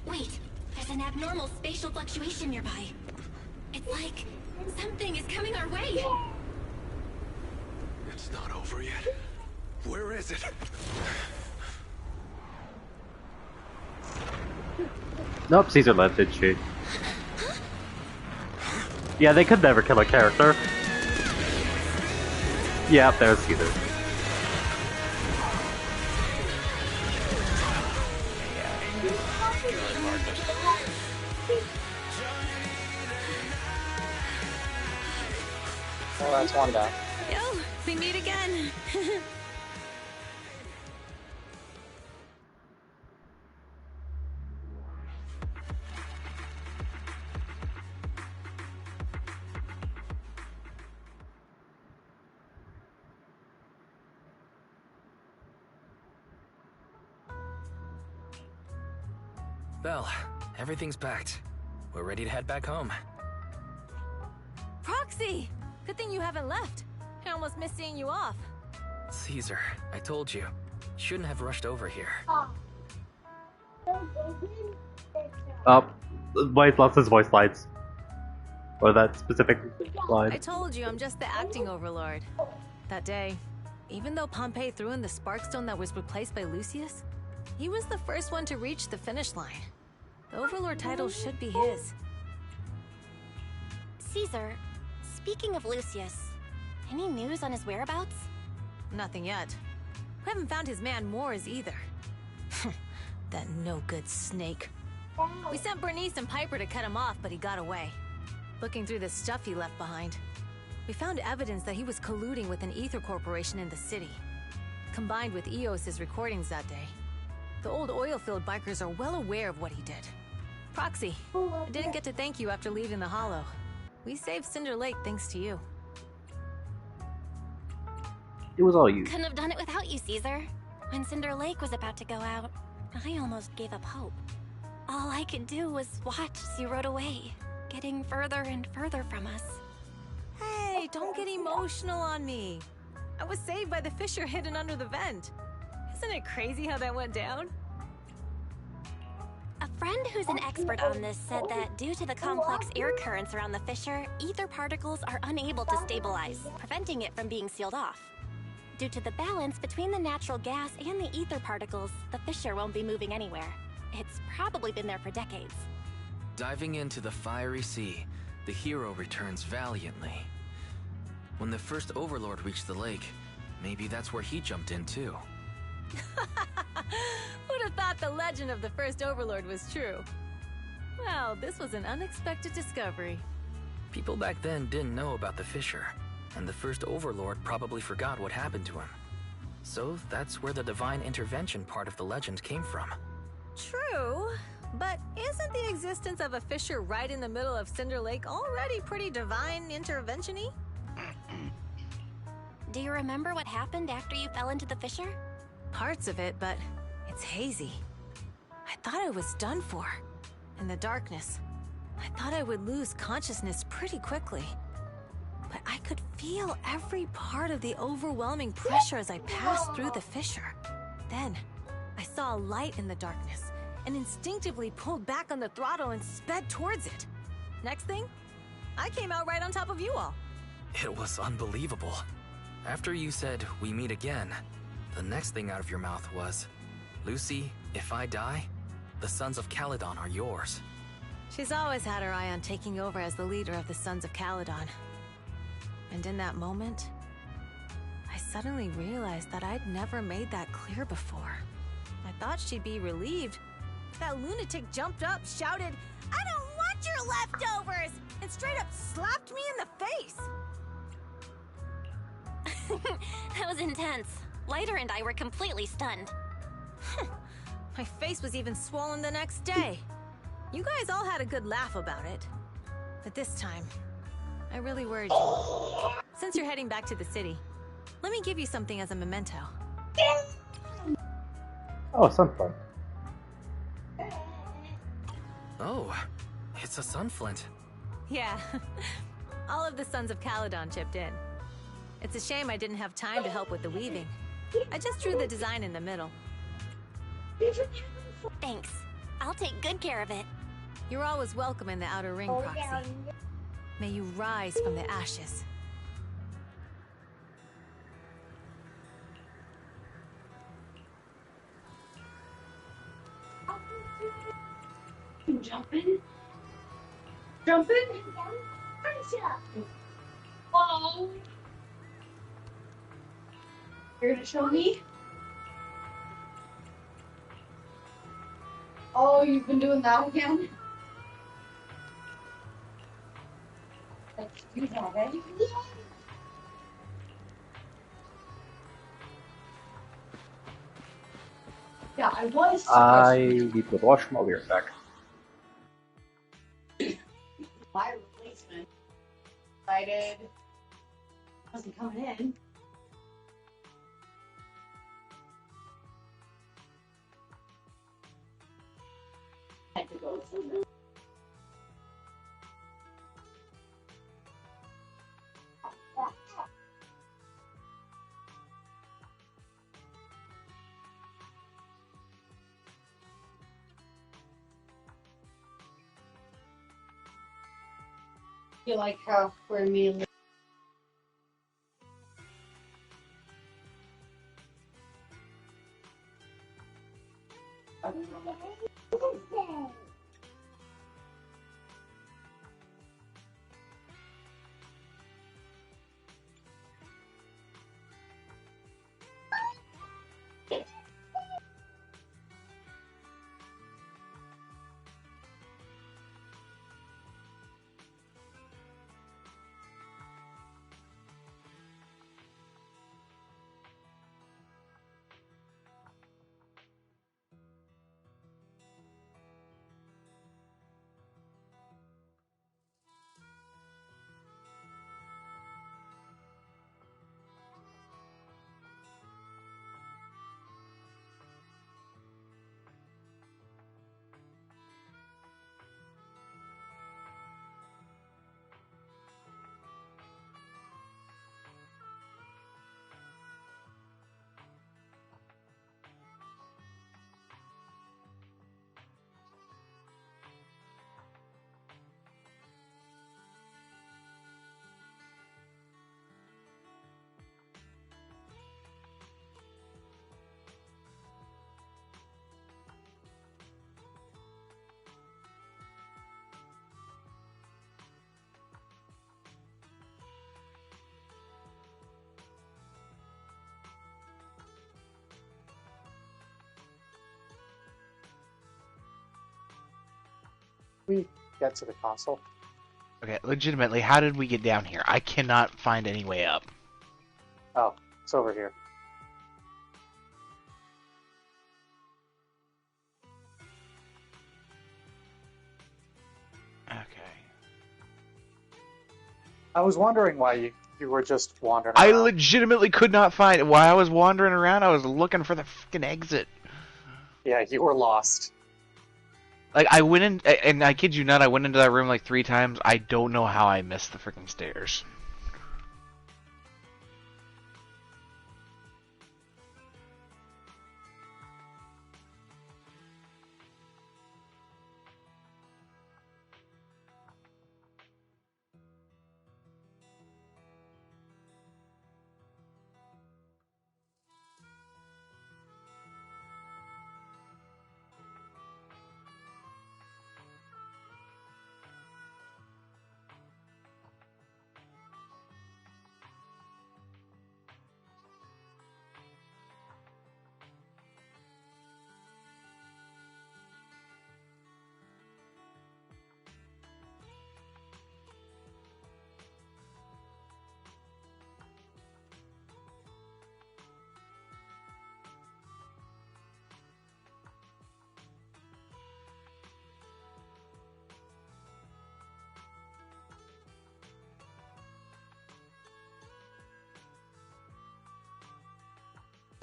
Wait, there's an abnormal spatial fluctuation nearby. It's like something is coming our way.
It's not over yet. Where is it?
Nope, Caesar lived, did she? Yeah, they could never kill a character. Yeah, there's Caesar.
Well, that's one down.
Yo, we meet again.
Belle, everything's packed. We're ready to head back home.
Proxy! Good thing you haven't left. I almost missed seeing you off.
Caesar, I told you. Shouldn't have rushed over here.
Voice lost his voice lines. Or that specific line.
I told you I'm just the acting overlord. That day, even though Pompey threw in the Sparkstone that was replaced by Lucius, he was the first one to reach the finish line. The overlord title should be his.
Caesar, speaking of Lucius, any news on his whereabouts?
Nothing yet. We haven't found his man Moores either. That no-good snake. We sent Bernice and Piper to cut him off, but he got away. Looking through the stuff he left behind. We found evidence that he was colluding with an ether corporation in the city. Combined with EOS's recordings that day, the old oil-filled bikers are well aware of what he did. Proxy, I didn't get to thank you after leaving the Hollow. We saved Cinder Lake thanks to you.
It was all you.
Couldn't have done it without you, Caesar. When Cinder Lake was about to go out, I almost gave up hope. All I could do was watch as you rode away, getting further and further from us.
Hey, don't get emotional on me. I was saved by the fissure hidden under the vent. Isn't it crazy how that went down?
A friend who's an expert on this said that due to the complex air currents around the fissure, ether particles are unable to stabilize, preventing it from being sealed off. Due to the balance between the natural gas and the ether particles, the fissure won't be moving anywhere. It's probably been there for decades.
Diving into the fiery sea, the hero returns valiantly. When the first Overlord reached the lake, maybe that's where he jumped in too.
Who'd have thought the legend of the first Overlord was true? Well, this was an unexpected discovery.
People back then didn't know about the fissure, and the first Overlord probably forgot what happened to him. So that's where the divine intervention part of the legend came from.
True, but isn't the existence of a fissure right in the middle of Cinder Lake already pretty divine intervention-y?
Do you remember what happened after you fell into the fissure?
Parts of it, but it's hazy. I thought I was done for. In the darkness, I thought I would lose consciousness pretty quickly. But I could feel every part of the overwhelming pressure as I passed through the fissure. Then, I saw a light in the darkness and instinctively pulled back on the throttle and sped towards it. Next thing, I came out right on top of you all.
It was unbelievable. After you said, "We meet again," the next thing out of your mouth was, "Lucy, if I die, the Sons of Caledon are yours."
She's always had her eye on taking over as the leader of the Sons of Caledon. And in that moment, I suddenly realized that I'd never made that clear before. I thought she'd be relieved. That lunatic jumped up, shouted, "I don't want your leftovers!" and straight up slapped me in the face.
That was intense. Leiter and I were completely stunned.
My face was even swollen the next day. You guys all had a good laugh about it. But this time, I really worried you. Since you're heading back to the city, let me give you something as a memento.
Oh, Sunflint.
Oh, it's a sunflint.
Yeah, all of the Sons of Caledon chipped in. It's a shame I didn't have time to help with the weaving. I just drew the design in the middle.
Thanks. I'll take good care of it.
You're always welcome in the Outer Ring, Proxy. May you rise from the ashes.
Jumping? Jumping? Oh. You're gonna show me? Oh, you've been doing that again? Let's do that, eh? Yeah, I was.
I need to wash my beer back.
My replacement decided wasn't coming in. Had to go somewhere. You like how we're immediately
we get to the console?
Okay, legitimately, how did we get down here? I cannot find any way up.
Oh, it's over here.
Okay.
I was wondering why you were just wandering
I
around.
legitimately could not find it. While I was wandering around, I was looking for the freaking exit.
Yeah, you were lost.
Like, I went in, and I kid you not, I went into that room like 3 times. I don't know how I missed the freaking stairs.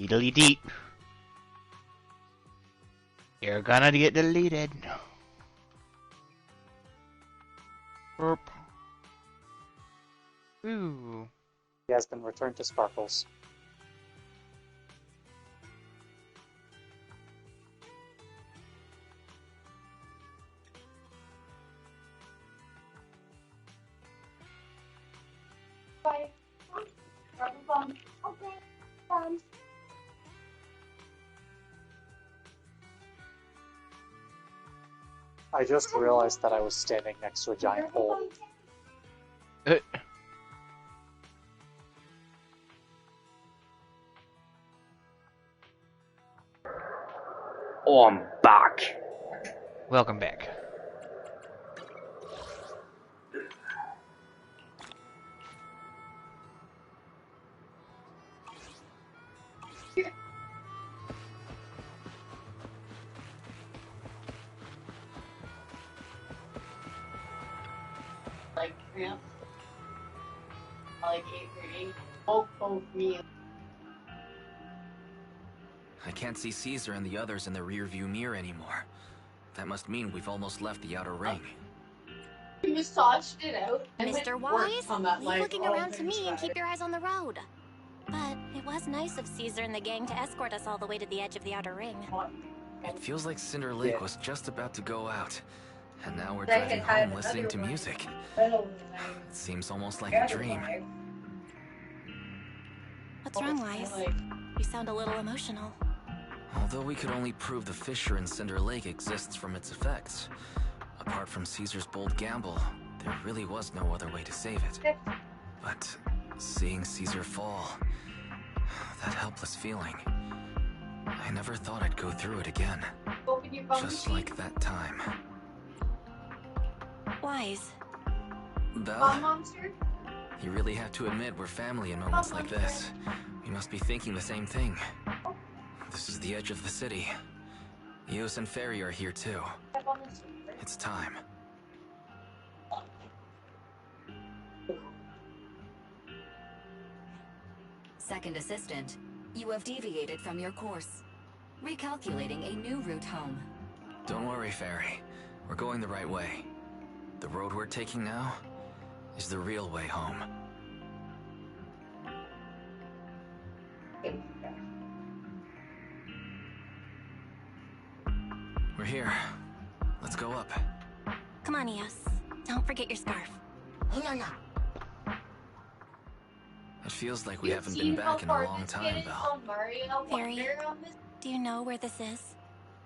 Deedly deet. You're gonna get deleted. Burp. Ooh.
He has been returned to Sparkles.
Bye. Have fun. Okay. Fun.
I just realized that I was standing next to a giant hole.
Oh, I'm back.
Welcome back.
Like cramps. Like 8:30. Both me.
I can't see Caesar and the others in the rearview mirror anymore. That must mean we've almost left the outer ring.
We massaged it out.
Mr. Wise, leave looking around to me and keep your eyes on the road. But it was nice of Caesar and the gang to escort us all the way to the edge of the outer ring.
It feels like Cinder Lake
Yeah.
was just about to go out. And now we're
I had
driving
had
home listening to
another one.
music.
It
It seems almost like a dream.
What's wrong, Wise? You sound a little emotional.
Although we could only prove the fissure in Cinder Lake exists from its effects, apart from Caesar's bold gamble, there really was no other way to save it. But seeing Caesar fall, that helpless feeling, I never thought I'd go through it again.
Open your phone
Just
machine.
like that time.
Wise.
Bomb
Belle,
monster?
you really have to admit we're family in moments like this. We must be thinking the same thing. This is the edge of the city. Eos and Ferry are here too. It's time.
Second assistant, you have deviated from your course. Recalculating a new route home.
Don't worry, Ferry. We're going the right way. The road we're taking now is the real way home. We're here. Let's go up.
Come on, Eos. Don't forget your scarf.
It feels like we haven't been back in a long time, Belle.
Ferry, do you know where this is?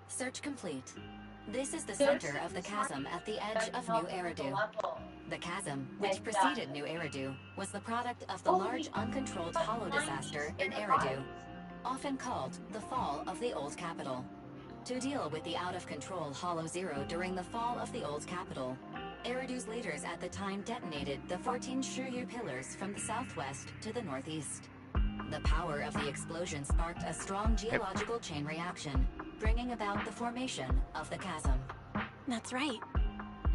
Search complete. This is the center of the chasm at the edge of New Eridu. The chasm, which preceded New Eridu, was the product of the large uncontrolled hollow disaster in Eridu, often called the fall of the old capital. To deal with the out-of-control Hollow Zero during the fall of the old capital, Eridu's leaders at the time detonated the 14 Shiryu pillars from the southwest to the northeast. The power of the explosion sparked a strong geological chain reaction, bringing about the formation of the chasm.
That's right.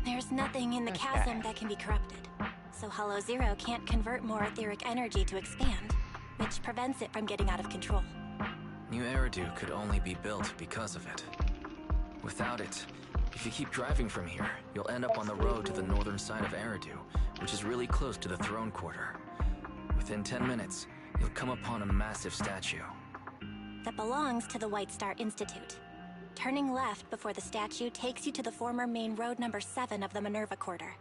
There's nothing in the chasm that can be corrupted, so Hollow Zero can't convert more etheric energy to expand, which prevents it from getting out of control.
New Eridu could only be built because of it. Without it, if you keep driving from here, you'll end up on the road to the northern side of Eridu, which is really close to the throne quarter. Within 10 minutes, you'll come upon a massive statue.
That belongs to the White Star Institute. Turning left before the statue takes you to the former main road number 7 of the Minerva Quarter.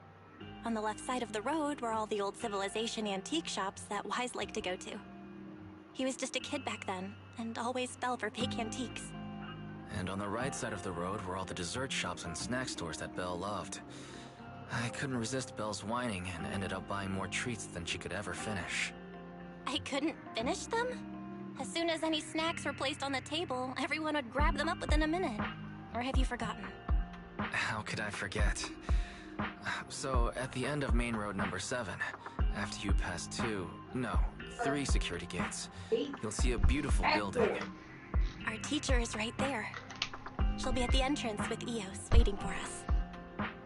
On the left side of the road were all the old civilization antique shops that Wise liked to go to. He was just a kid back then, and always fell for fake antiques.
And on the right side of the road were all the dessert shops and snack stores that Belle loved. I couldn't resist Belle's whining and ended up buying more treats than she could ever finish.
I couldn't finish them? As soon as any snacks were placed on the table, everyone would grab them up within a minute. Or have you forgotten?
How could I forget? So, at the end of main road number 7, after you pass 3 security gates, you'll see a beautiful building.
Our teacher is right there. She'll be at the entrance with Eos, waiting for us.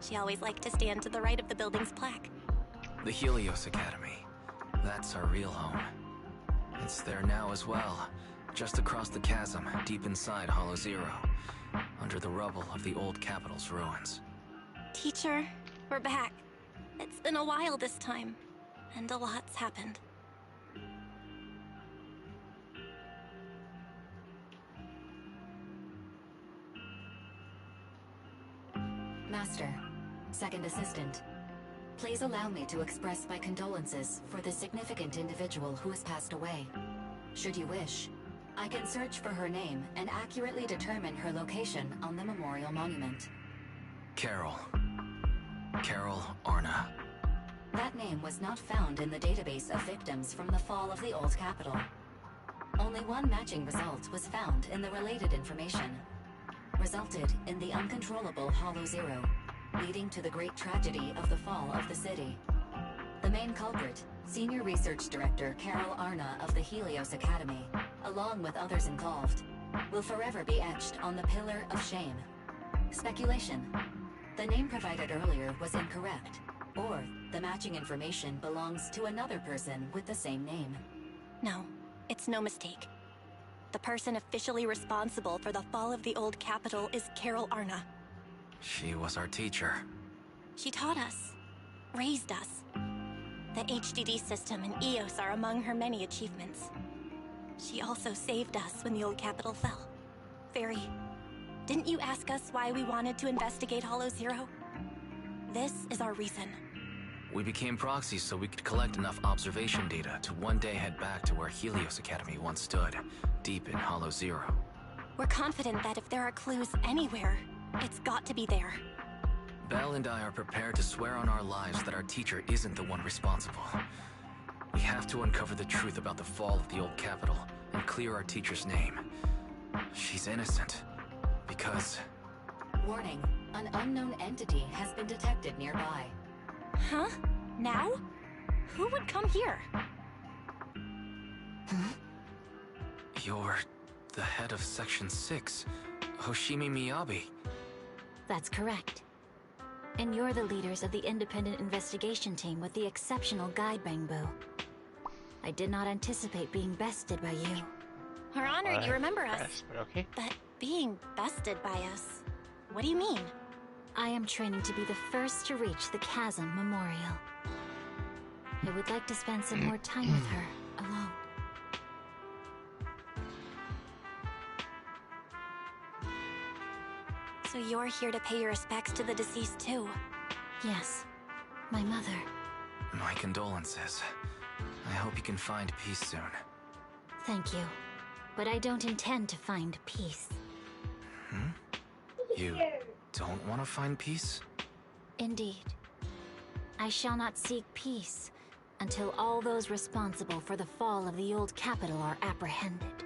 She always liked to stand to the right of the building's plaque.
The Helios Academy. That's our real home. It's there now as well, just across the chasm, deep inside Hollow Zero, under the rubble of the old capital's ruins.
Teacher, we're back. It's been a while this time, and a lot's happened.
Master, second assistant, please allow me to express my condolences for the significant individual who has passed away. Should you wish, I can search for her name and accurately determine her location on the memorial monument.
Carol Arna.
That name was not found in the database of victims from the fall of the old capital. Only one matching result was found in the related information. Resulted in the uncontrollable Hollow Zero, leading to the great tragedy of the fall of the city. The main culprit, Senior Research Director Carol Arna of the Helios Academy, along with others involved, will forever be etched on the Pillar of Shame. Speculation. The name provided earlier was incorrect, or the matching information belongs to another person with the same name.
No, it's no mistake. The person officially responsible for the fall of the old capital is Carol Arna.
She was our teacher.
She taught us, raised us. The HDD system and EOS are among her many achievements. She also saved us when the old capital fell. Fairy, didn't you ask us why we wanted to investigate Hollow Zero? This is our reason.
We became proxies so we could collect enough observation data to one day head back to where Helios Academy once stood, deep in Hollow Zero.
We're confident that if there are clues anywhere, it's got to be there.
Belle and I are prepared to swear on our lives that our teacher isn't the one responsible. We have to uncover the truth about the fall of the old capital and clear our teacher's name. She's innocent, because...
Warning, an unknown entity has been detected nearby.
Huh? Now? Who would come here?
You're the head of Section 6, Hoshimi Miyabi.
That's correct. And you're the leaders of the independent investigation team with the exceptional guide Bangbu. I did not anticipate being bested by you.
We're honored you remember us.
Yes, but okay.
But being bested by us, what do you mean?
I am training to be the first to reach the Chasm Memorial. I would like to spend some more time with her, alone.
So you're here to pay your respects to the deceased too?
Yes, my mother.
My condolences. I hope you can find peace soon.
Thank you. But I don't intend to find peace.
You don't want to find peace?
Indeed. I shall not seek peace until all those responsible for the fall of the old capital are apprehended.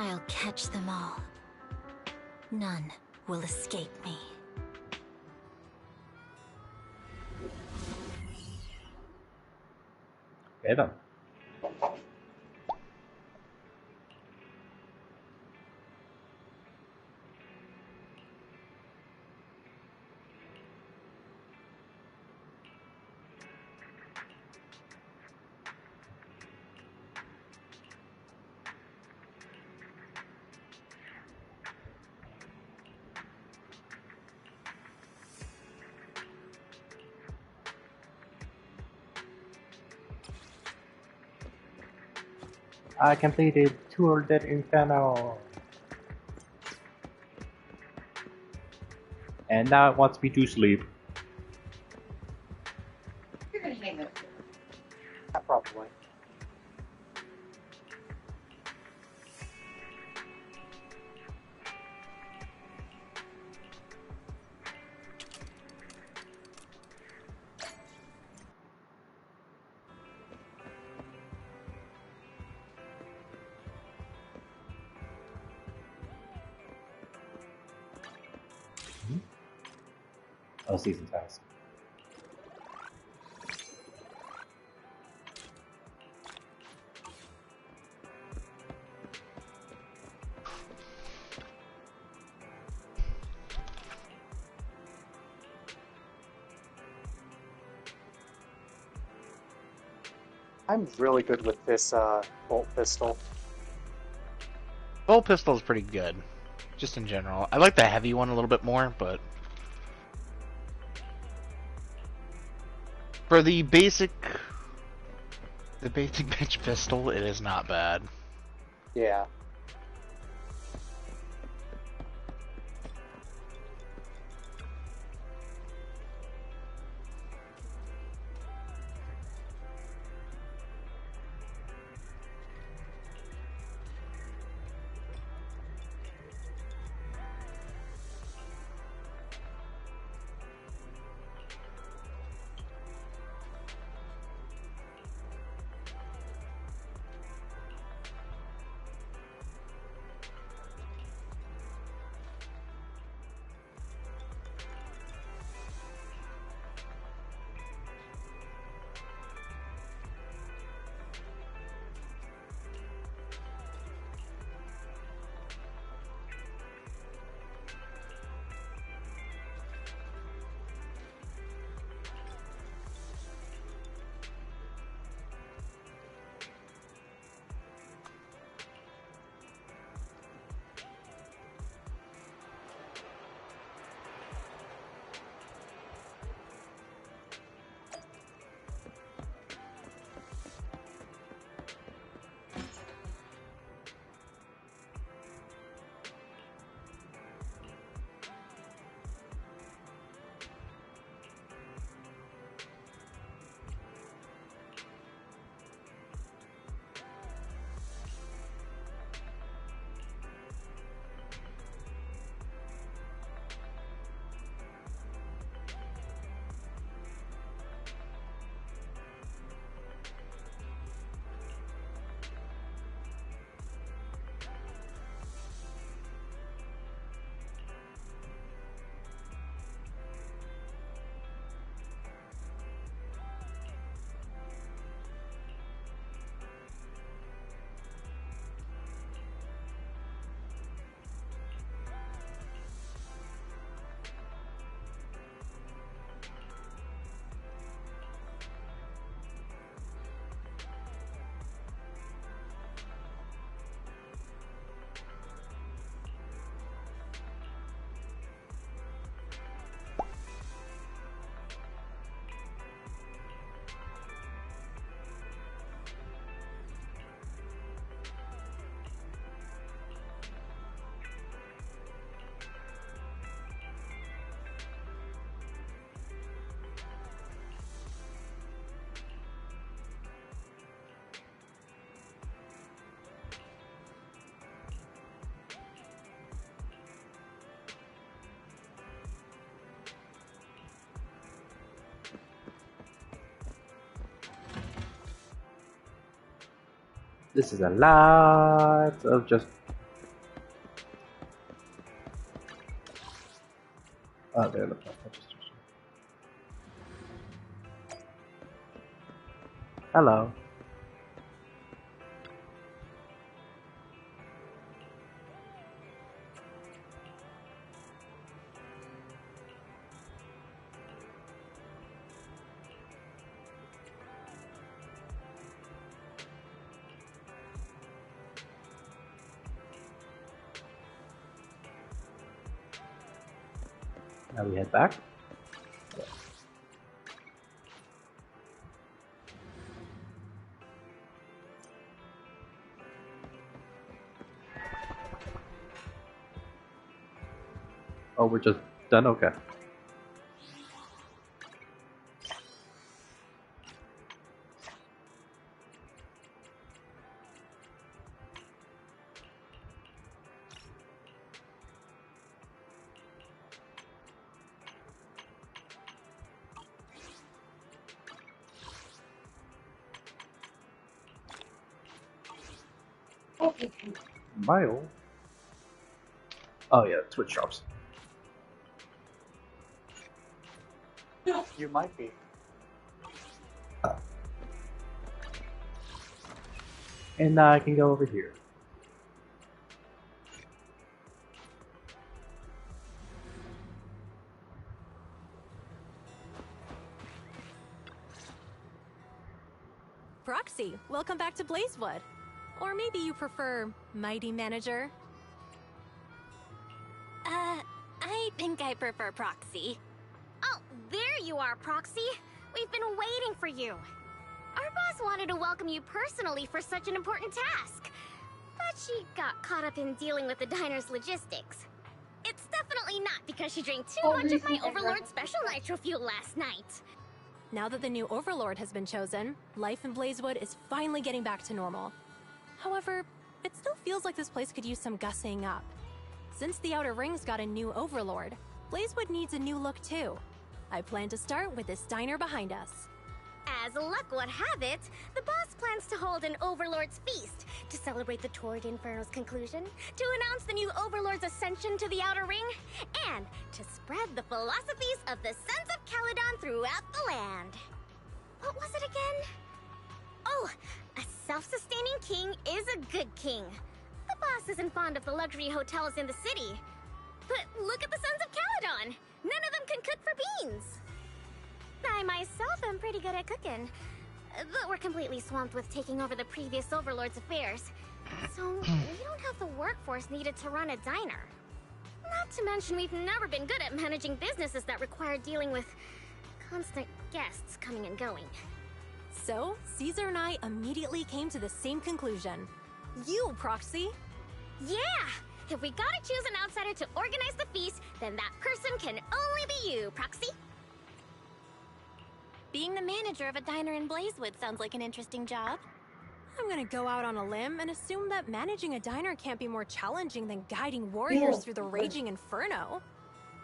I'll catch them all. None will escape me.
Okay then. I completed Tour del Inferno. And now it wants me to sleep.
You're gonna hang up.
Probably.
Oh, season task.
I'm really good with this bolt pistol.
Bolt pistol is pretty good, just in general. I like the heavy one a little bit more, but for the basic bench pistol, it is not bad.
Yeah.
This is a lot of just They're the plus registration. Hello. Now we head back. Oh, we're just done? Okay. Mile? Oh yeah, Twitch shops.
You might be.
And I can go over here.
Proxy, welcome back to Blazewood. Or maybe you prefer Mighty Manager.
I think I prefer Proxy. Oh, there you are, Proxy. We've been waiting for you. Our boss wanted to welcome you personally for such an important task. But she got caught up in dealing with the diner's logistics. It's definitely not because she drank too much of my Overlord Special Nitro Fuel last night.
Now that the new Overlord has been chosen, life in Blazewood is finally getting back to normal. However, it still feels like this place could use some gussying up. Since the Outer Rings got a new Overlord, Blazewood needs a new look too. I plan to start with this diner behind us.
As luck would have it, the boss plans to hold an Overlord's Feast to celebrate the Torrid Inferno's conclusion, to announce the new Overlord's ascension to the Outer Ring, and to spread the philosophies of the Sons of Caledon throughout the land. What was it again? Oh, a self-sustaining king is a good king. The boss isn't fond of the luxury hotels in the city. But look at the Sons of Caledon! None of them can cook for beans! I myself am pretty good at cooking, but we're completely swamped with taking over the previous Overlord's affairs. So we don't have the workforce needed to run a diner. Not to mention we've never been good at managing businesses that require dealing with constant guests coming and going.
So, Caesar and I immediately came to the same conclusion. You, Proxy!
Yeah! If we gotta choose an outsider to organize the feast, then that person can only be you, Proxy. Being the manager of a diner in Blazewood sounds like an interesting job.
I'm gonna go out on a limb and assume that managing a diner can't be more challenging than guiding warriors through the raging inferno.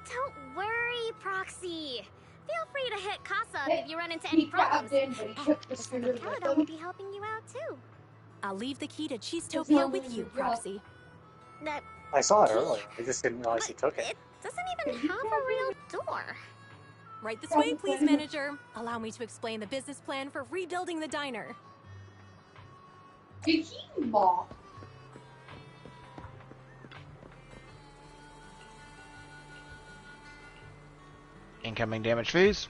Don't worry, Proxy. Feel free to hit Casa if you run into any problems. And the Son of Caledon will be helping you out too.
I'll leave the key to Cheesetopia with you, Proxy.
I saw it earlier. I just didn't realize he took it.
It doesn't even have a real door.
Right this way, please, manager. Allow me to explain the business plan for rebuilding the diner.
Incoming damage phase.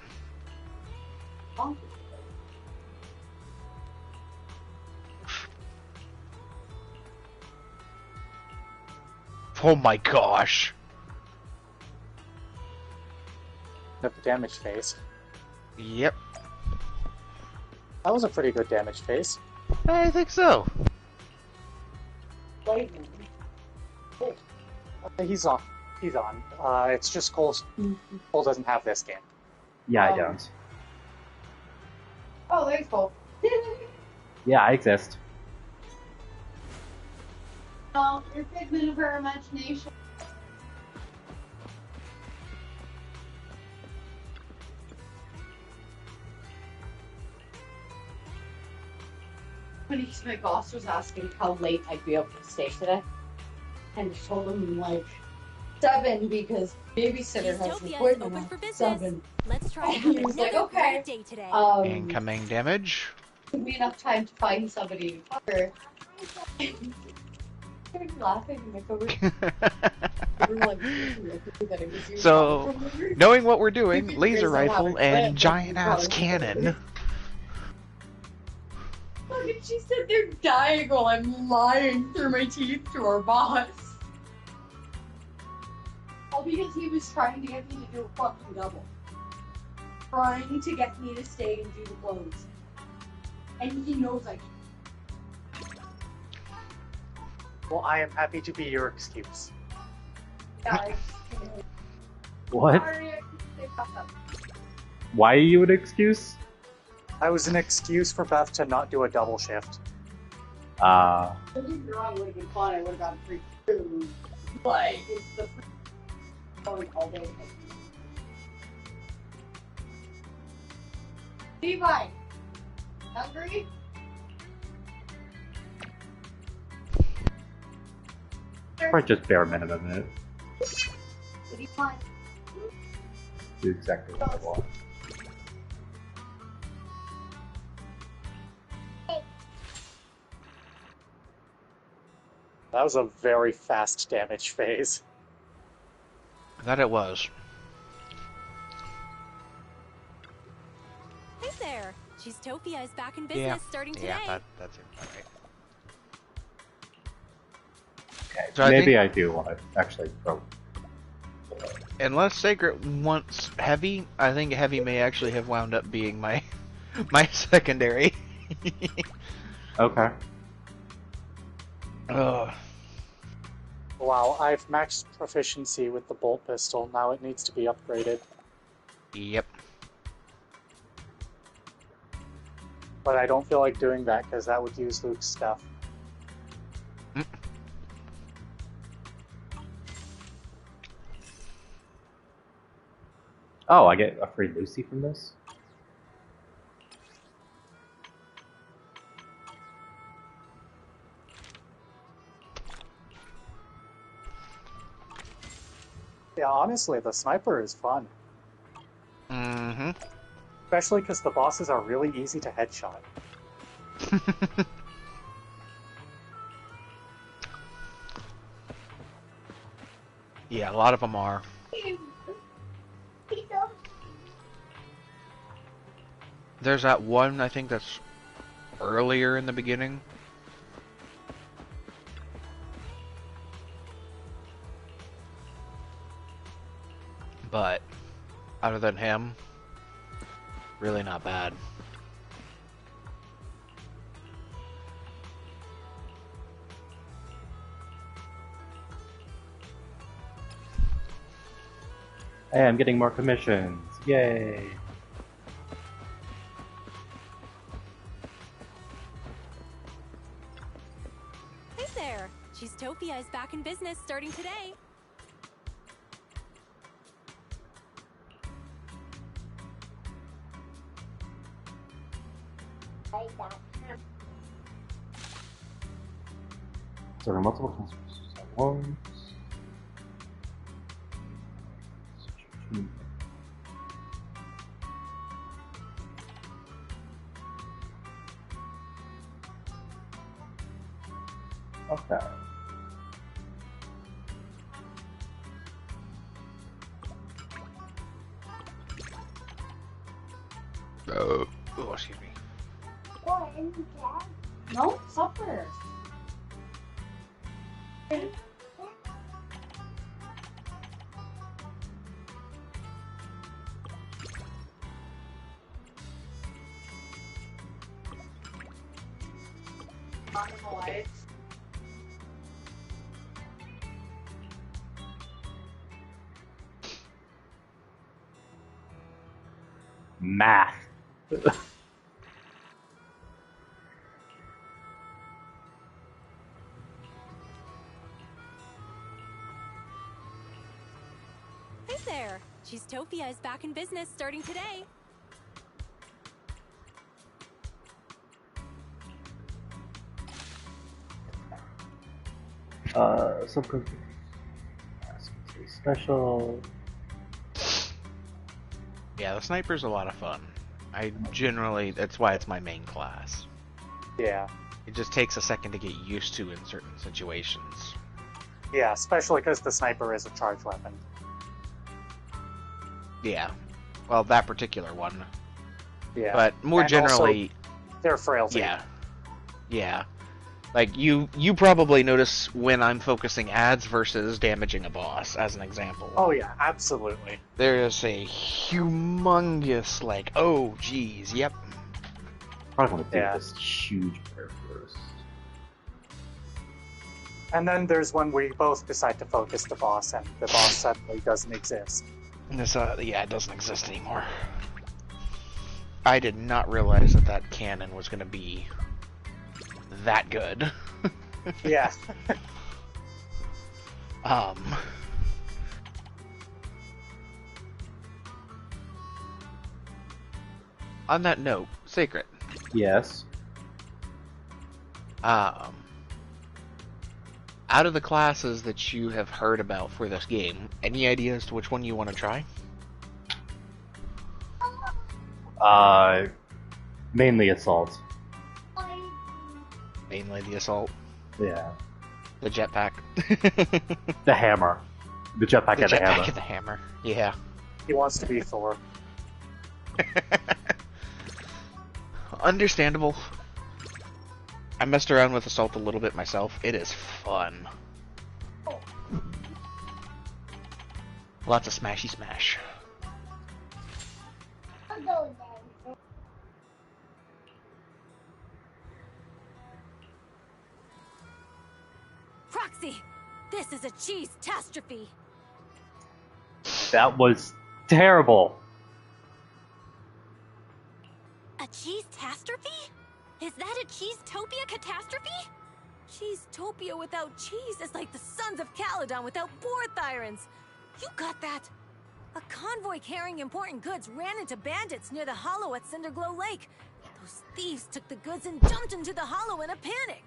Oh my gosh.
Got the damage phase.
Yep.
That was a pretty good damage phase.
I think so.
He's on. He's on. It's just Cole doesn't have this game.
Yeah, I don't.
Oh, there's Cole.
Yeah, I exist.
Oh, you're a figment of her imagination. When my boss was asking how late I'd be able to stay today, and I told him like 7 because babysitter has an
Utopia is
appointment
open
at
for business.
7.
Let's try to
And
have
he was like,
another
okay.
great day today.
Incoming damage.
Took me enough time to find somebody to cover. I'm laughing and like over.
So, knowing what we're doing, laser
Grace, I'll have
rifle
a
and
clip,
giant
like,
ass
you
cannon.
Look, and she said they're dying while I'm lying through my teeth to our boss. All because he was trying to get me to do a fucking double. Trying to get me to stay and do the blows. And he knows I can.
Well, I am happy to be your excuse.
Guys.
What?
Sorry, I fucked up.
Why are you an excuse?
I was an excuse for Beth to not do a double shift.
Don't get me wrong, it would have been fun. I would have gotten free food. But it's the free going all day. Levi! Hungry?
Or just bare minimum it.
What do you want?
Do exactly what I want.
That was a very fast damage phase.
That it was.
Hey there! Cheesetopia is back in business starting today.
Yeah, that's it. Alright.
Okay,
So
maybe I do want to actually throw.
Unless Sacred wants Heavy, I think Heavy may actually have wound up being my secondary.
Okay.
Ugh.
Wow, I've maxed proficiency with the bolt pistol. Now it needs to be upgraded.
Yep.
But I don't feel like doing that because that would use Luke's stuff.
Oh, I get a free Lucy from this?
Yeah, honestly, the sniper is fun.
Mm-hmm.
Especially because the bosses are really easy to headshot.
Yeah, a lot of them are. There's that one, I think that's earlier in the beginning. But, other than him, really not bad.
Hey, I'm getting more commissions. Yay!
Hey there! Cheesetopia is back in business starting today.
So there are multiple customers at once. Okay.
Oh, excuse me.
No, supper.
Math.
Hey there! Cheesetopia is back in business starting today.
Some cookies. Some tasty. Special.
Yeah, the sniper's a lot of fun. That's why it's my main class.
Yeah.
It just takes a second to get used to in certain situations.
Yeah, especially because the sniper is a charged weapon.
Yeah. Well, that particular one.
Yeah.
But more
And
generally...
also, their frailty.
Yeah. Yeah. Like, you probably notice when I'm focusing ads versus damaging a boss, as an example.
Oh yeah, absolutely.
There is a humongous, like, oh, geez, yep.
Probably want to do this huge prayer first.
And then there's when we both decide to focus the boss, and the boss suddenly doesn't exist.
Yeah, it doesn't exist anymore. I did not realize that cannon was going to be that good.
Yeah.
On that note, Sacred.
Yes.
Out of the classes that you have heard about for this game, any idea as to which one you want to try?
Mainly assault.
Mainly the assault?
Yeah.
The jetpack?
The hammer. The jetpack and the hammer.
The jetpack and the hammer, yeah.
He wants to be Thor.
Understandable. I messed around with assault a little bit myself. It is fun. Lots of smashy smash.
Proxy, this is a cheese-tastrophe.
That was terrible.
A cheese-tastrophe? Is that a cheese-topia catastrophe?
Cheese-topia without cheese is like the Sons of Caledon without Borthyrans. You got that? A convoy carrying important goods ran into bandits near the hollow at Cinderglow Lake. Those thieves took the goods and jumped into the hollow in a panic.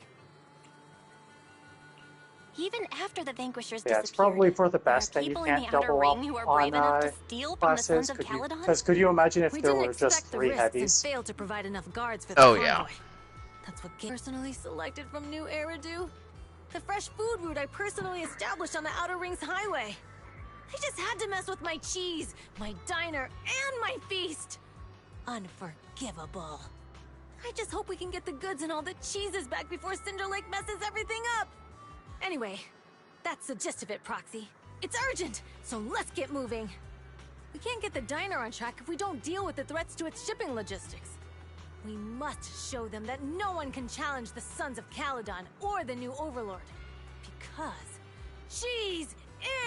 Even after the Vanquishers
Yeah, it's probably for the best that you can't double up on classes. Because could you imagine if there were just 3 heavies?
Failed to provide enough guards for the convoy.
Yeah.
That's what personally selected from New Eridu. The fresh food route I personally established on the Outer Rings Highway. I just had to mess with my cheese, my diner, and my feast. Unforgivable. I just hope we can get the goods and all the cheeses back before Cinder Lake messes everything up. Anyway, that's the gist of it, Proxy. It's urgent, so let's get moving. We can't get the diner on track if we don't deal with the threats to its shipping logistics. We must show them that no one can challenge the Sons of Caledon or the new Overlord. Because cheese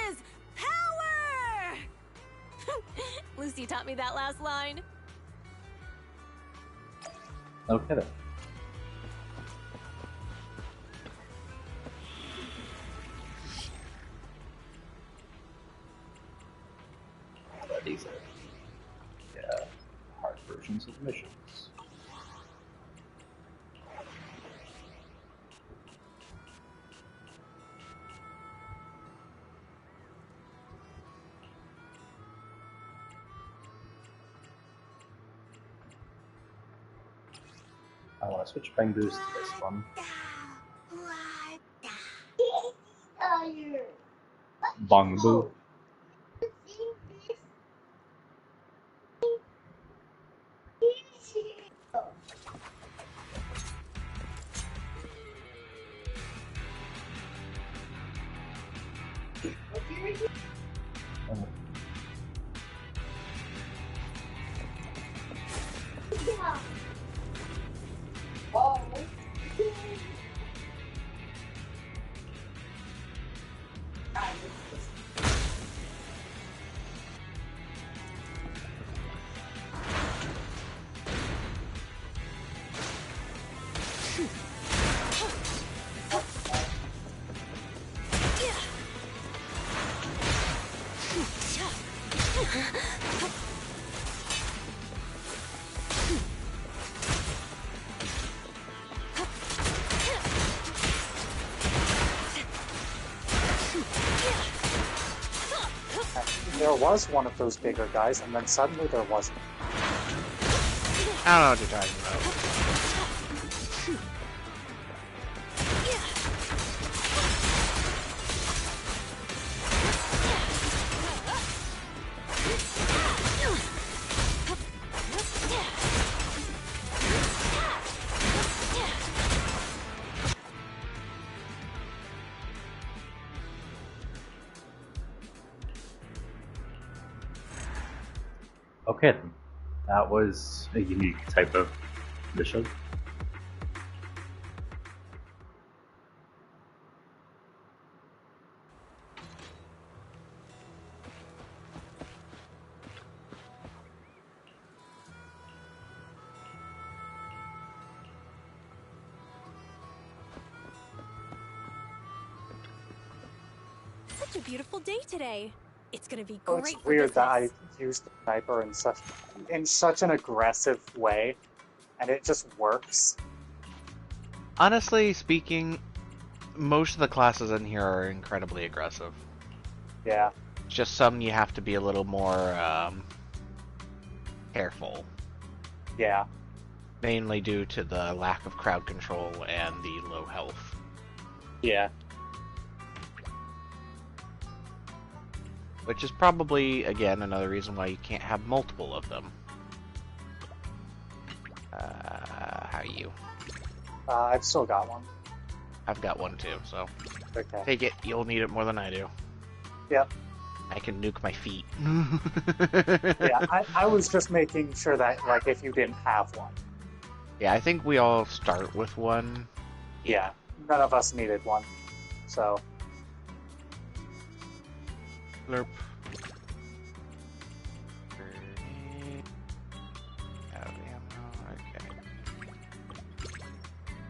is power! Lucy taught me that last line.
Okay then. These are hard versions of missions. I want to switch Bang Boost to this one. Bang Boo.
there was one of those bigger guys, and then suddenly there wasn't.
I don't know what you're talking about.
Okay, then. That was a unique type of mission.
Such a beautiful day today. It's gonna be
Oh,
great
it's
for
weird that I
business.
used the sniper in such an aggressive way, and it just works.
Honestly speaking, most of the classes in here are incredibly aggressive.
Yeah.
Just some you have to be a little more careful.
Yeah.
Mainly due to the lack of crowd control and the low health.
Yeah.
Which is probably, again, another reason why you can't have multiple of them. How are you?
I've still got one.
I've got one too, so...
Okay.
Take it, you'll need it more than I do.
Yep.
I can nuke my feet.
Yeah, I was just making sure that, like, if you didn't have one.
Yeah, I think we all start with one.
Yeah, none of us needed one, so...
Lerp. Okay.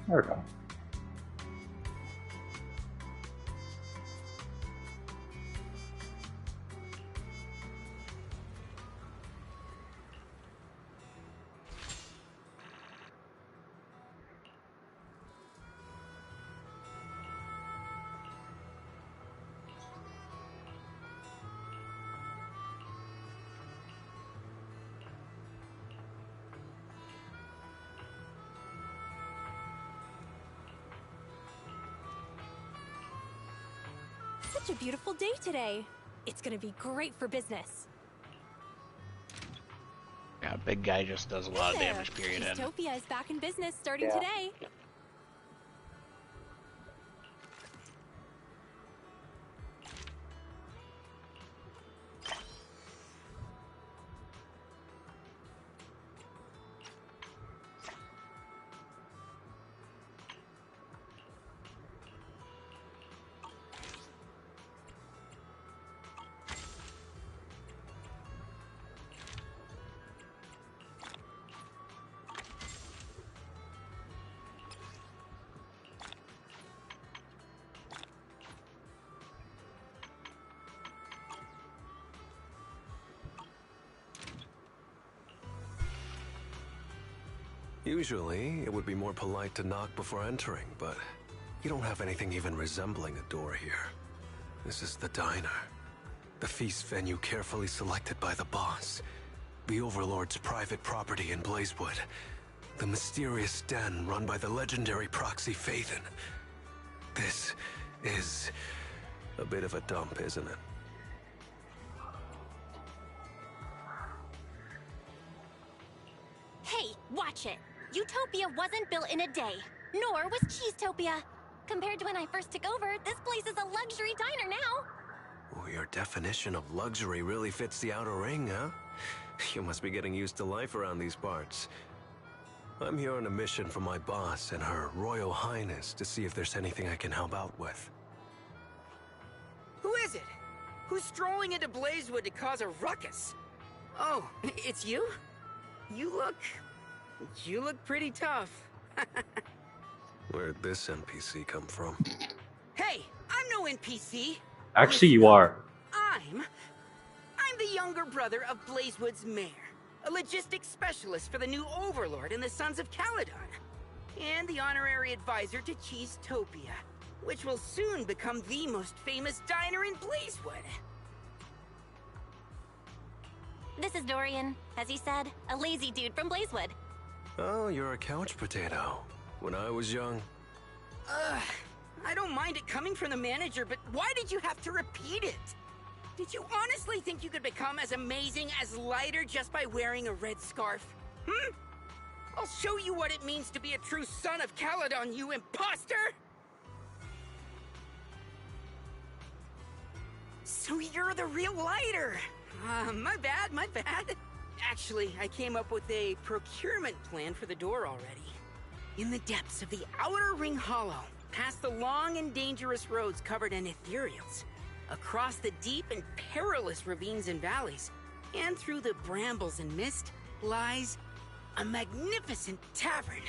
There we go.
Such a beautiful day today. It's gonna be great for business.
Yeah, big guy just does a lot of damage, period.
Utopia is back in business starting
Yeah.
today.
Usually, it would be more polite to knock before entering, but you don't have anything even resembling a door here. This is the diner. The feast venue carefully selected by the boss. The Overlord's private property in Blazewood. The mysterious den run by the legendary proxy Phaethon. This is a bit of a dump, isn't it?
Hey, watch it! Utopia wasn't built in a day, nor was Cheesetopia. Compared to when I first took over, this place is a luxury diner now.
Oh, your definition of luxury really fits the outer ring, huh? You must be getting used to life around these parts. I'm here on a mission from my boss and Her Royal Highness to see if there's anything I can help out with.
Who is it? Who's strolling into Blazewood to cause a ruckus? Oh, it's you? You look pretty tough.
Where'd this NPC come from?
Hey, I'm no NPC.
Actually, you are.
I'm the younger brother of Blazewood's mayor, a logistics specialist for the new Overlord and the Sons of Caledon, and the honorary advisor to Cheesetopia, which will soon become the most famous diner in Blazewood.
This is Dorian, as you said, a lazy dude from Blazewood.
Oh, you're a couch potato. When I was young...
I don't mind it coming from the manager, but why did you have to repeat it? Did you honestly think you could become as amazing as Lighter just by wearing a red scarf? I'll show you what it means to be a true son of Caledon, you imposter! So you're the real Lighter! My bad. Actually, I came up with a procurement plan for the door already. In the depths of the Outer Ring Hollow, past the long and dangerous roads covered in ethereals, across the deep and perilous ravines and valleys, and through the brambles and mist, lies a magnificent tavern.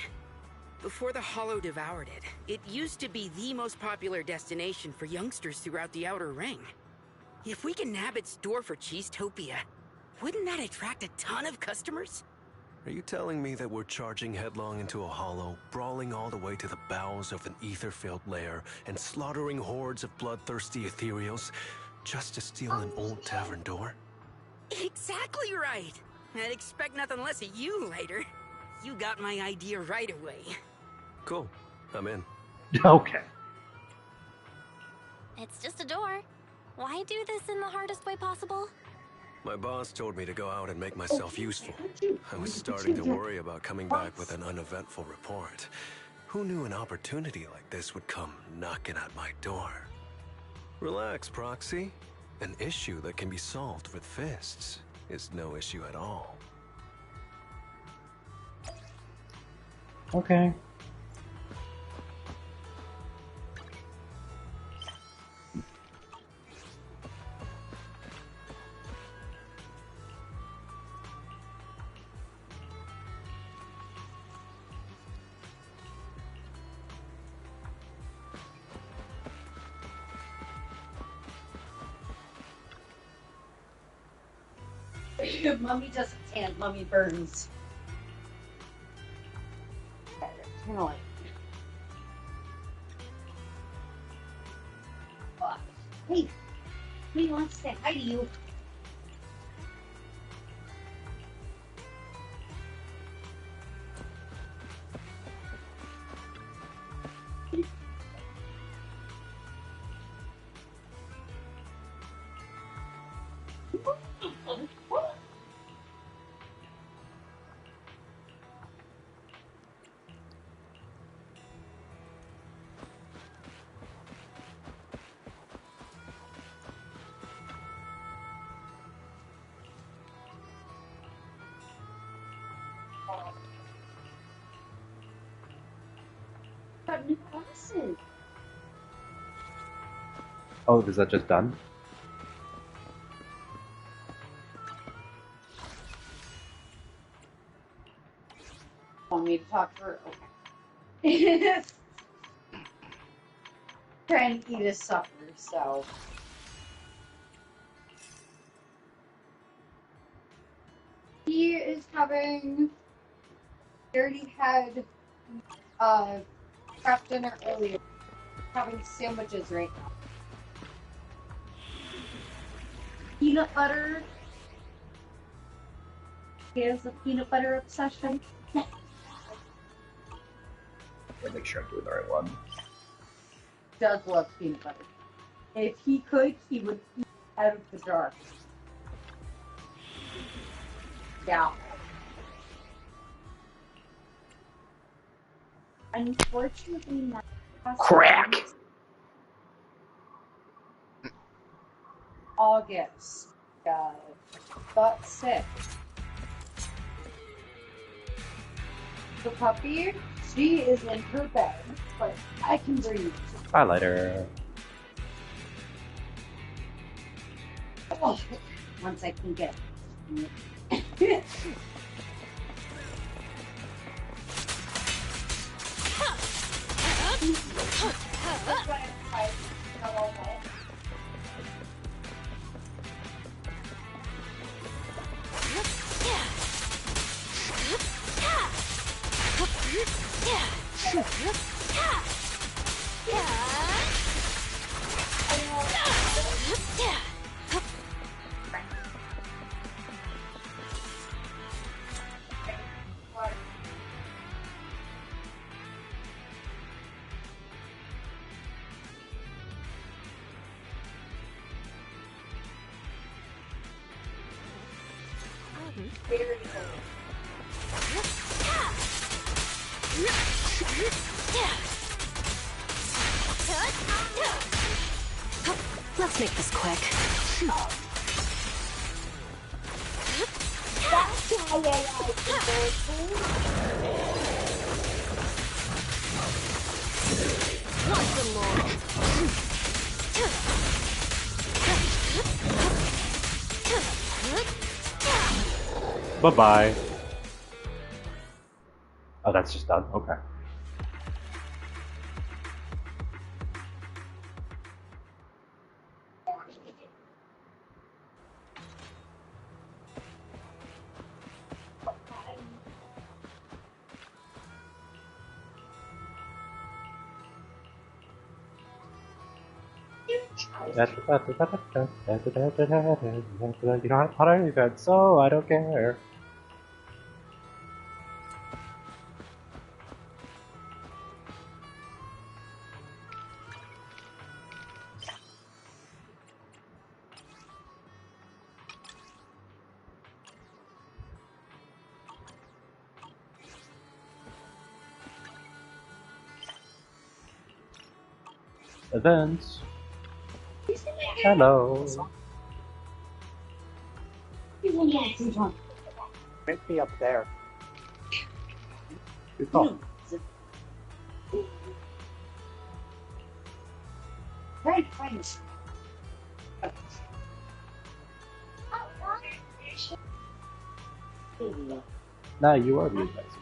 Before the Hollow devoured it, it used to be the most popular destination for youngsters throughout the Outer Ring. If we can nab its door for Cheesetopia, wouldn't that attract a ton of customers?
Are you telling me that we're charging headlong into a hollow, brawling all the way to the bowels of an ether-filled lair, and slaughtering hordes of bloodthirsty ethereals just to steal an old tavern door?
Exactly right! I'd expect nothing less of you later. You got my idea right away.
Cool. I'm in.
Okay.
It's just a door. Why do this in the hardest way possible?
My boss told me to go out and make myself useful. I was starting to worry about coming back with an uneventful report. Who knew an opportunity like this would come knocking at my door? Relax, Proxy. An issue that can be solved with fists is no issue at all.
Okay.
Mummy doesn't tan, Mummy burns. Turn the light. Hey, he wants to say hi to you. Got new glasses.
Oh, is that just done?
Want me to talk to her? Okay. Trying to eat his supper, so. He is having. He already had craft dinner earlier. Having sandwiches right now. Peanut butter. He has a peanut butter obsession.
Gotta make sure I'm doing the right one.
Does love peanut butter. If he could, he would eat out of the jar. Yeah. Unfortunately, not.
Crack!
August. Got sick. The puppy, she is in her bed, but I can breathe.
Highlighter.
Oh, once I can get it. Very cold.
Let's make this quick.
That's why I like the
What's the Lord?
Bye-bye. Oh, that's just done? Okay. You don't have hot event, so I don't care. Events. Hello.
Might be up there.
Good call.
Right, right.
Nah, you are the advisor.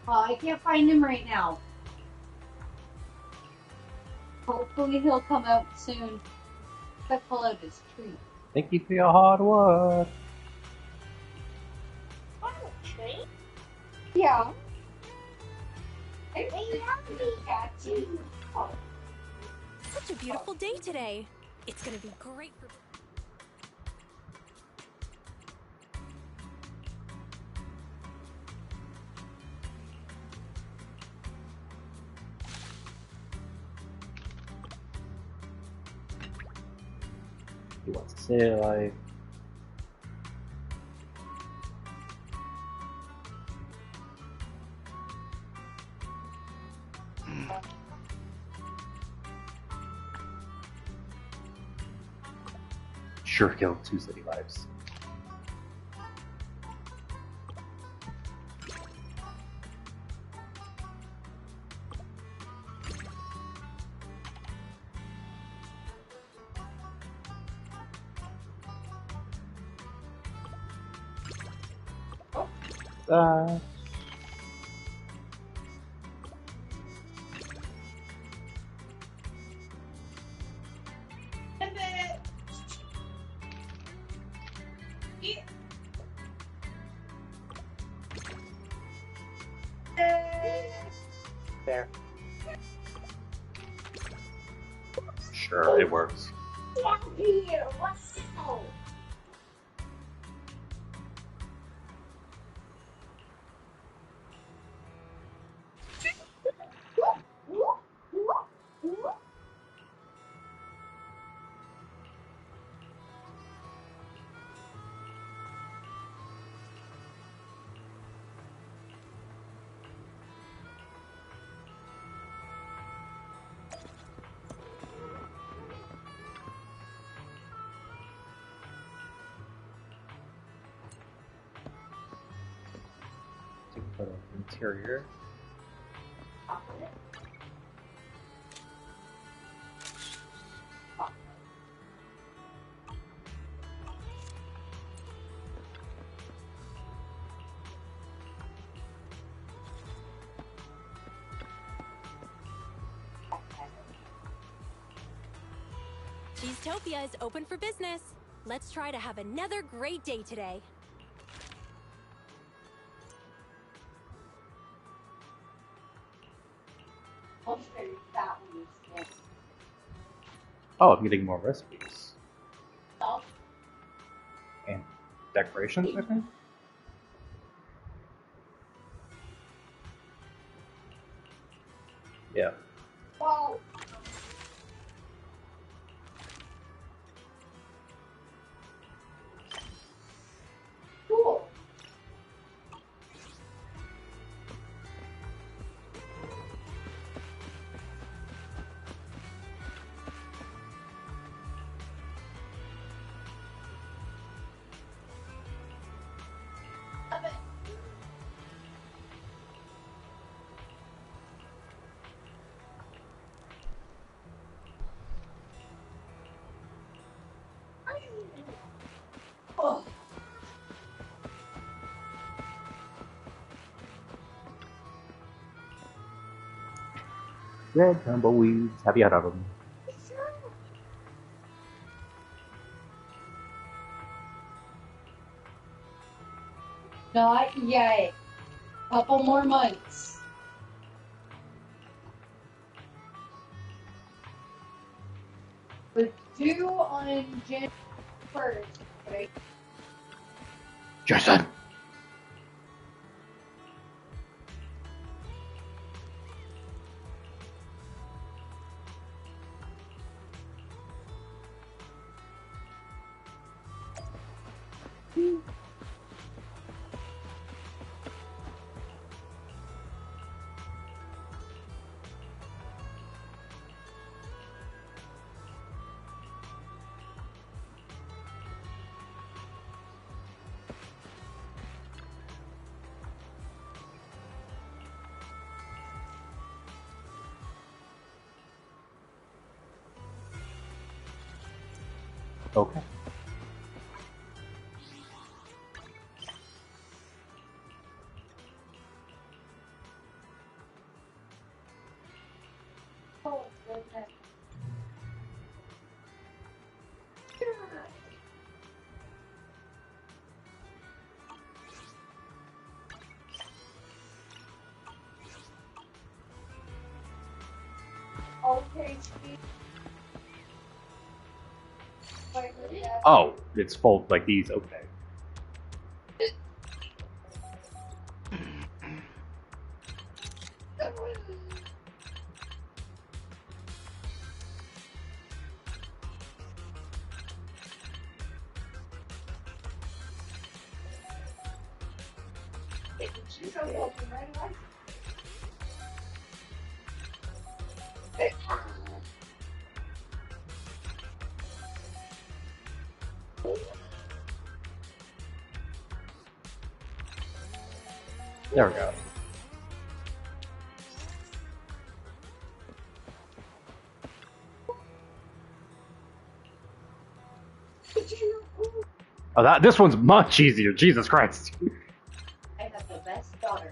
I can't find him right now. Hopefully he'll come out soon. But pull out his tree.
Thank you for your hard work.
Yeah.
Such a beautiful day today. It's gonna be great for...
He wants to say like sure killed 2 city lives.
There.
Sure, it works.
Here, what's this?
Take a photo of the interior.
Cheesetopia is open for business. Let's try to have another great day today.
Oh, I'm getting more recipes. And decorations, I think? Yeah.
Wow. Oh.
Red tumbleweeds. Have you heard of them?
Not yet. Couple more months. We're due on January 1st, right?
Jason! Okay.
Oh, goodness. Okay,
Oh, it's full like these. Okay.
She's open right away.
There we go. Oh, this one's much easier. Jesus Christ.
I have the best daughter.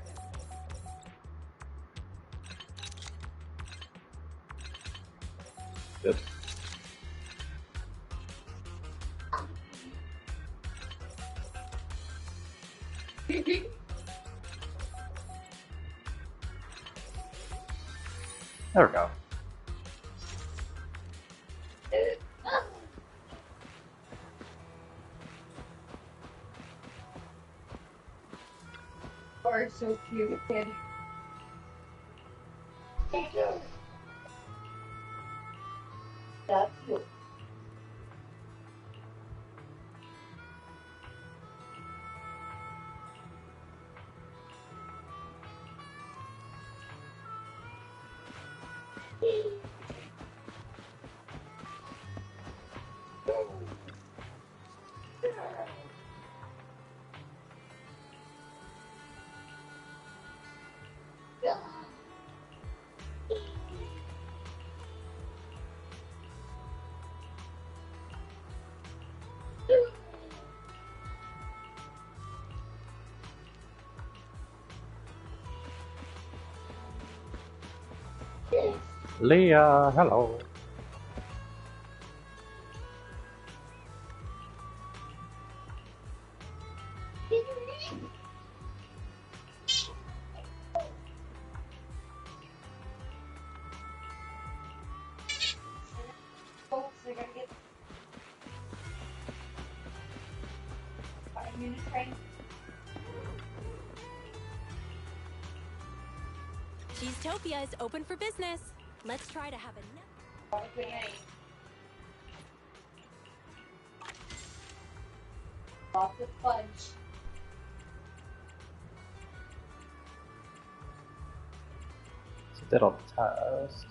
Good. There we go.
You are so cute, kid. That's you.
Leah, hello.
Folks, they're gonna get 5 minutes train.
Cheesetopia is open for business. Let's try to have a
Good night. Lots of fudge.
So did all the tasks.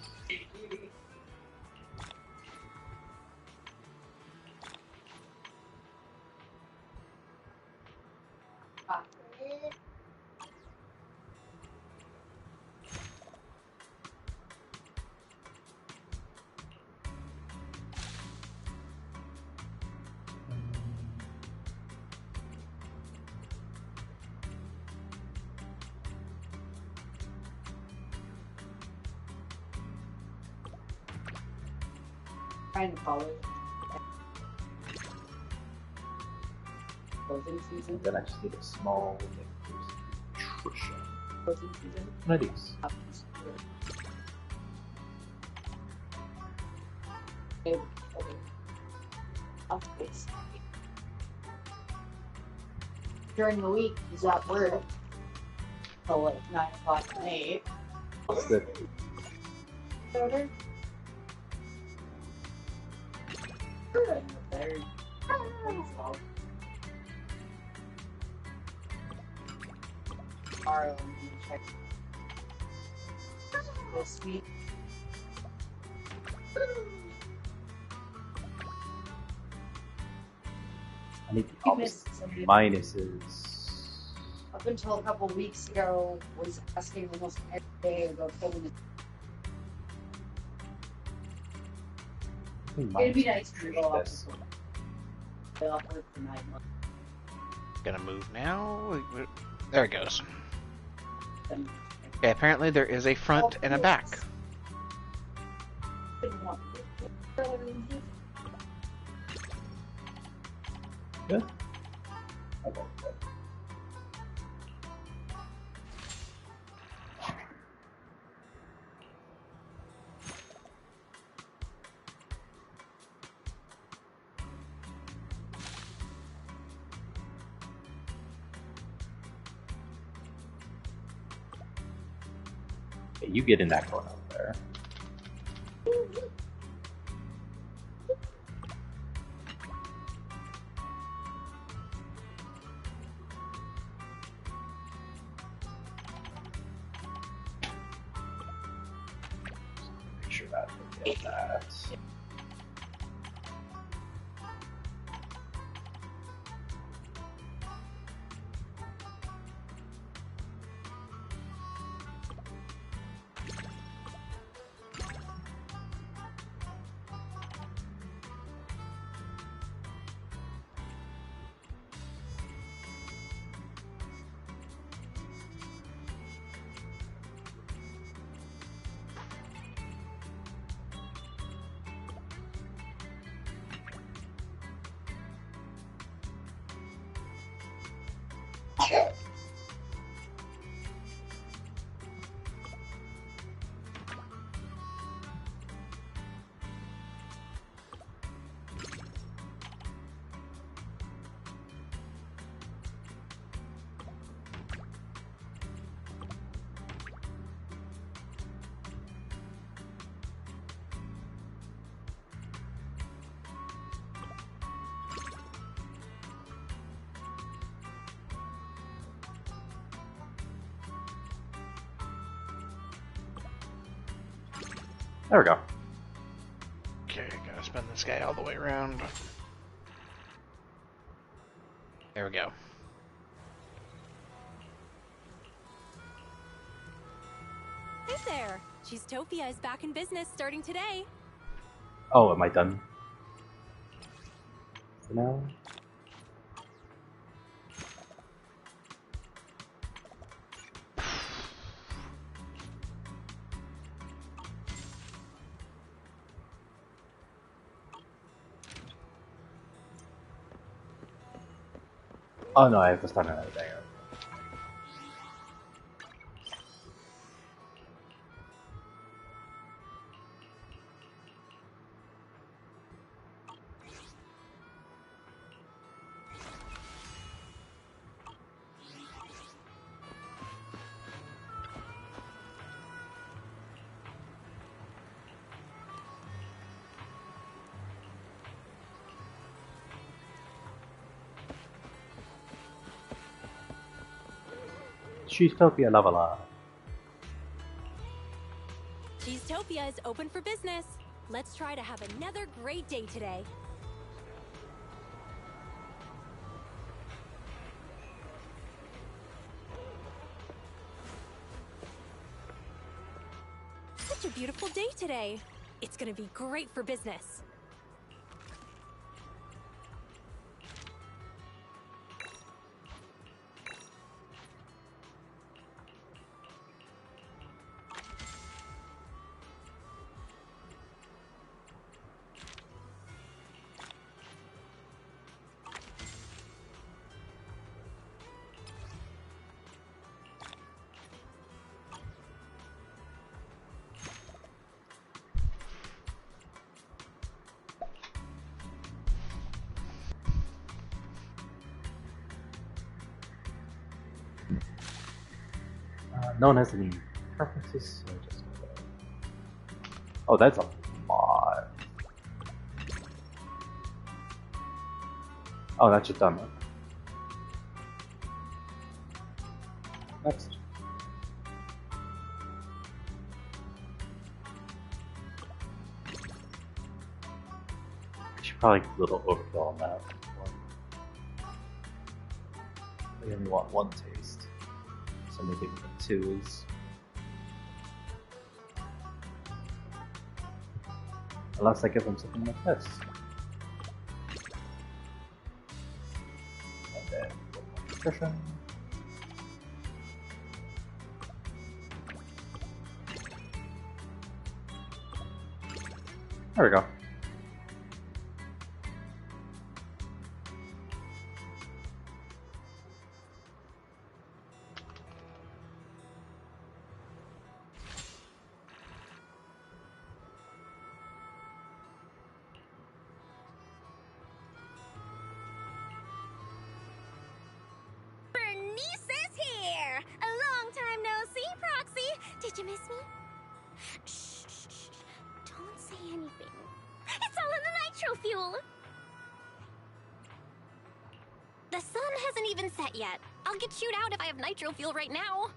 trying to follow closing season.
Then I just need a small nutrition.
Closing season.
Nice.
Okay. Okay. During the week, he's at work till like 9 o'clock at night.
What's good?
Order? Tomorrow, I'm gonna check this week.
I need the opposite minuses.
Up until a couple weeks ago, was asking almost every day about filming. It'd be nice to go off work for 9 months.
Gonna move now. There it goes. Okay, apparently there is a front and a back.
Good. Okay. Okay, you get in that corner over there. Make sure that we get that. There we go.
Okay, gotta spin this guy all the way around. There we go.
Hey there! Cheesetopia is back in business starting today.
Oh, am I done? For now? Oh no, I have to start another thing. Cheesetopia level up.
Cheesetopia is open for business. Let's try to have another great day today. Such a beautiful day today. It's gonna be great for business.
no one has any preferences, so just... Oh, that's a mod. Oh, that's just done. Next. I should probably get a little overkill on that one. I only want one taste, so maybe the two is. Unless I give them something like this. And then nutrition. There we go.
Bernice is here! A long time no see, Proxy. Did you miss me? Shh. Don't say anything. It's all in the nitro fuel. The sun hasn't even set yet. I'll get chewed out if I have nitro fuel right now.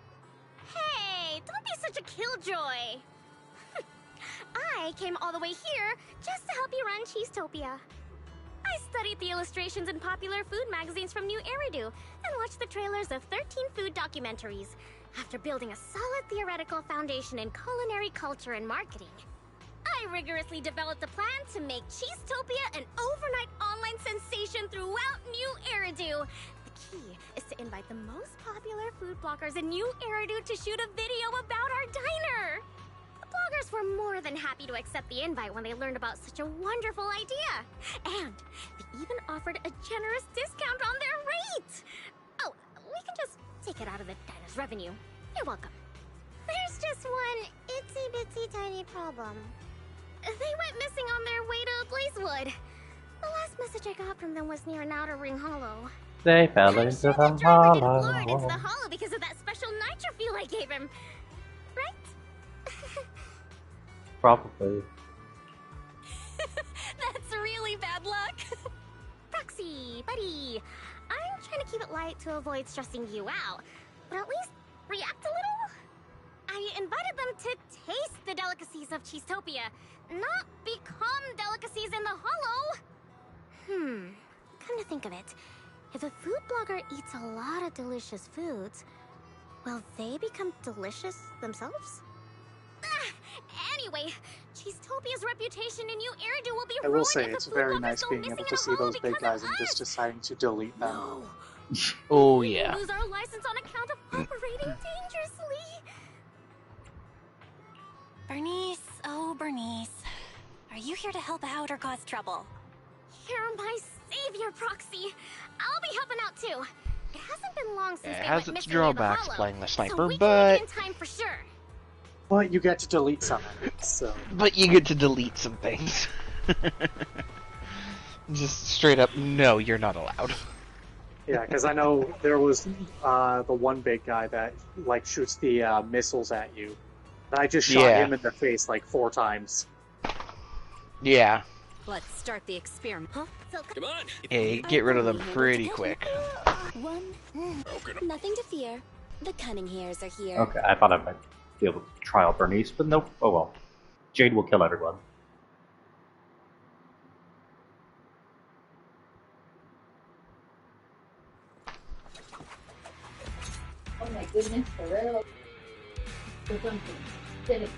Hey, don't be such a killjoy. I came all the way here just to help you run Cheesetopia. I studied the illustrations in popular food magazines from New Eridu and watched the trailers of 13 food documentaries after building a solid theoretical foundation in culinary culture and marketing. I rigorously developed a plan to make Cheesetopia an overnight online sensation throughout New Eridu. The key is to invite the most popular food bloggers in New Eridu to shoot a video about our diner. The bloggers were more than happy to accept the invite when they learned about such a wonderful idea. And they even offered a generous discount on their rate. Oh, we can just take it out of the diner's revenue. You're welcome. There's just one itsy-bitsy tiny problem. They went missing on their way to Blazewood. The last message I got from them was near an outer ring hollow.
They fell into the hollow.
Lured into the hollow because of that special nitro fuel I gave him. Right?
Probably.
That's really bad luck. Proxy, buddy. I'm trying to keep it light to avoid stressing you out, but at least react a little. I invited them to taste the delicacies of Cheesetopia, not become delicacies in the hollow. Come to think of it, if a food blogger eats a lot of delicious foods, will they become delicious themselves? Anyway, Cheesetopia's reputation in New Eridu will be
I will
ruined
say
if
it's
the food
very
bloggers
nice
go
being
missing
able
in
to
a
see
hollow
those big
because
guys
of
and just
us.
deciding to delete them.
No.
Oh
We
yeah.
lose our license on account of operating dangerously. Bernice, oh Bernice. Are you here to help out or cause trouble? You're my savior, Proxy. I'll be helping out too. It hasn't been long since
It
they
has
went
its
missing near the
drawbacks
hollow,
playing the
so
sniper,
we can
but
make it in time for sure.
But you get to delete some of it, so...
But you get to delete some things. Just straight up, no, you're not allowed.
Yeah, because I know there was the one big guy that like shoots the missiles at you. And I just shot him in the face like 4 times.
Yeah.
Let's start the experiment. Huh?
Come on.
Yeah, you get rid of them pretty quick.
Nothing to fear. The cunning hairs are here.
Okay, I thought I might be able to try out Bernice, but nope. Oh well. Jade will kill everyone.
Oh my goodness, for real. For something. Did it.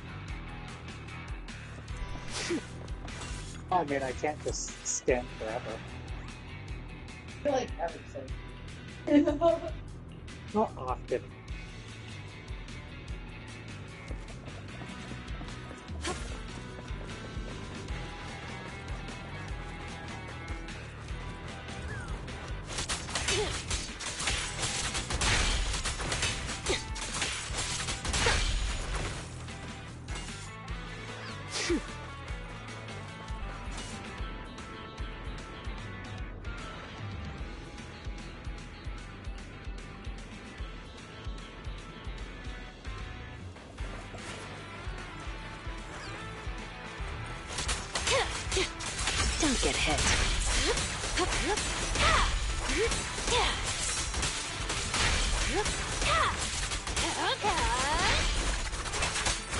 Oh man, I can't just stand forever.
I feel like ever so.
Not often.
get hit.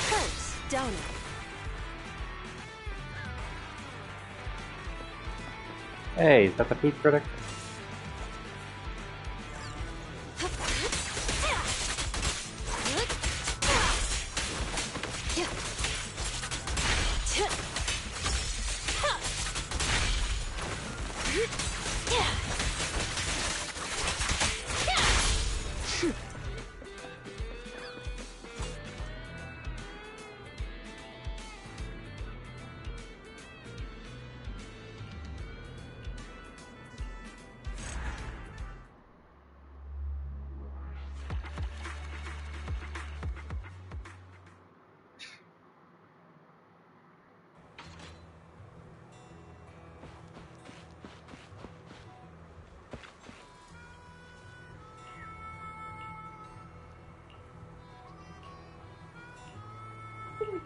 First, donut.
Hey, is that the food critic?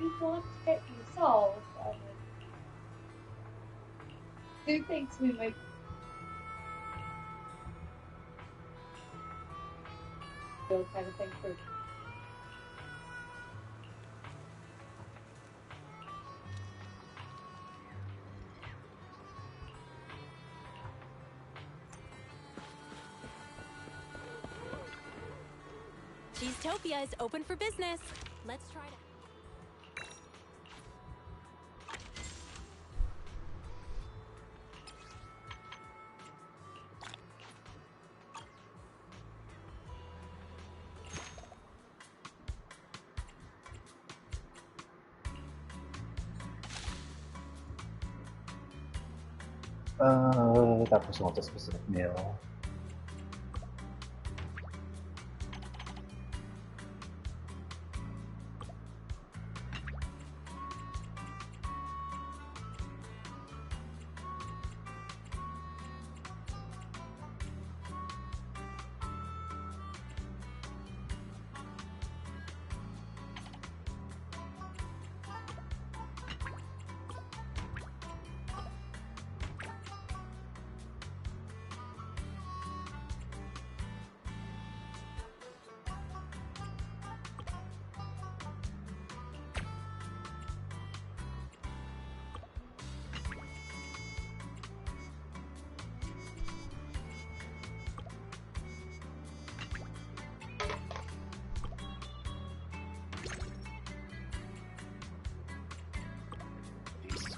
You want to get yourself, who thinks we might kind of thing for
Cheesetopia is open for business. Let's try to...
That person wants a specific meal.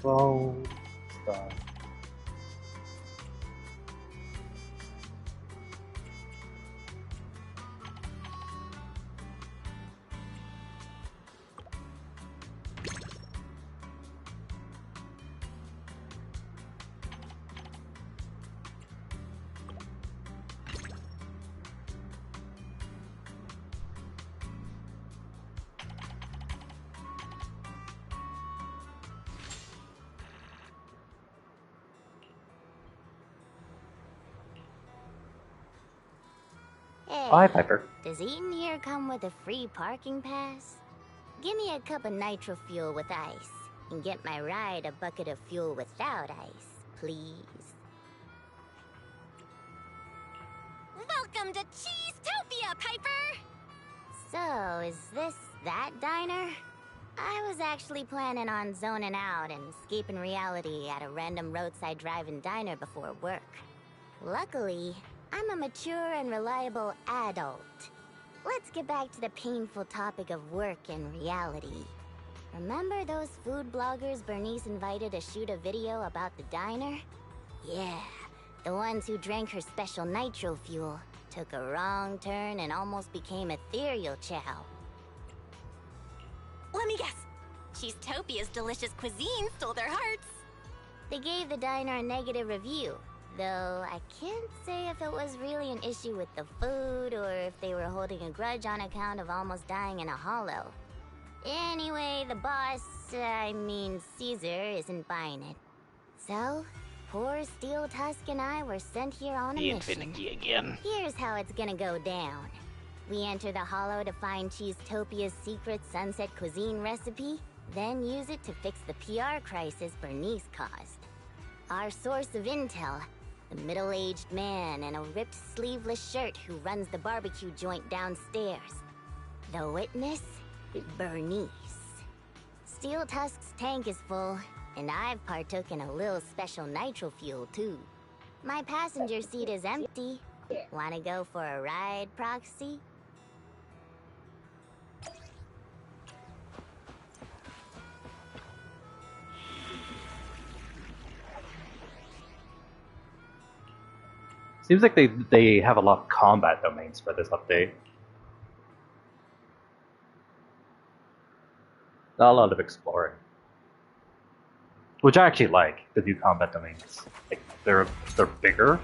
Slow stuff.
Hey,
Hi, Piper.
does eating here come with a free parking pass? Give me a cup of nitro fuel with ice, and get my ride a bucket of fuel without ice, please.
Welcome to Cheesetopia, Piper!
So, is this that diner? I was actually planning on zoning out and escaping reality at a random roadside drive-in diner before work. Luckily, I'm a mature and reliable adult. Let's get back to the painful topic of work and reality. Remember those food bloggers Bernice invited to shoot a video about the diner? Yeah, the ones who drank her special nitro fuel, took a wrong turn and almost became ethereal chow.
Let me guess. Cheesetopia's delicious cuisine stole their hearts.
They gave the diner a negative review, though I can't say if it was really an issue with the food or if they were holding a grudge on account of almost dying in a hollow. Anyway, the boss, Caesar, isn't buying it. So, poor Steel Tusk and I were sent here on a mission.
Finicky again.
Here's how it's gonna go down. We enter the hollow to find Cheesetopia's secret sunset cuisine recipe, then use it to fix the PR crisis Bernice caused. Our source of intel, the middle-aged man in a ripped sleeveless shirt who runs the barbecue joint downstairs. The witness, Bernice. Steel Tusk's tank is full, and I've partook in a little special nitro fuel too. My passenger seat is empty. Wanna go for a ride, Proxy?
Seems like they have a lot of combat domains for this update. Not a lot of exploring. Which I actually like, the new combat domains. Like, they're bigger,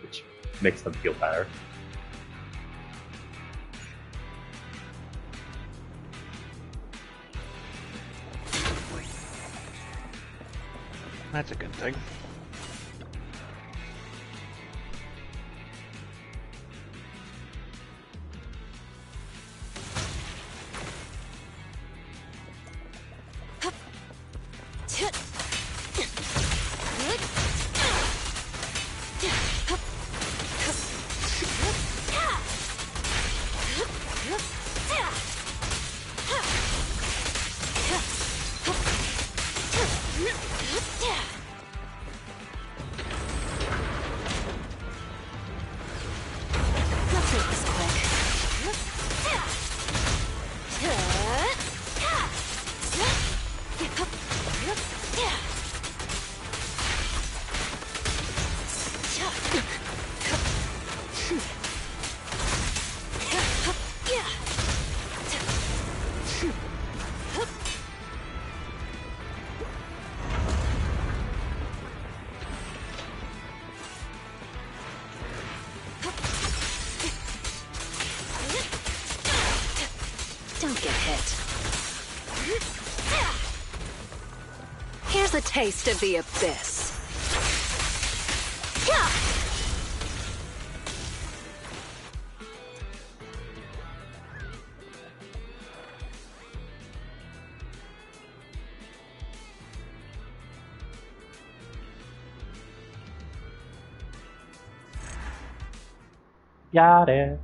which makes them feel better.
That's a good thing.
Don't get hit. Here's a taste of the abyss.
Got it.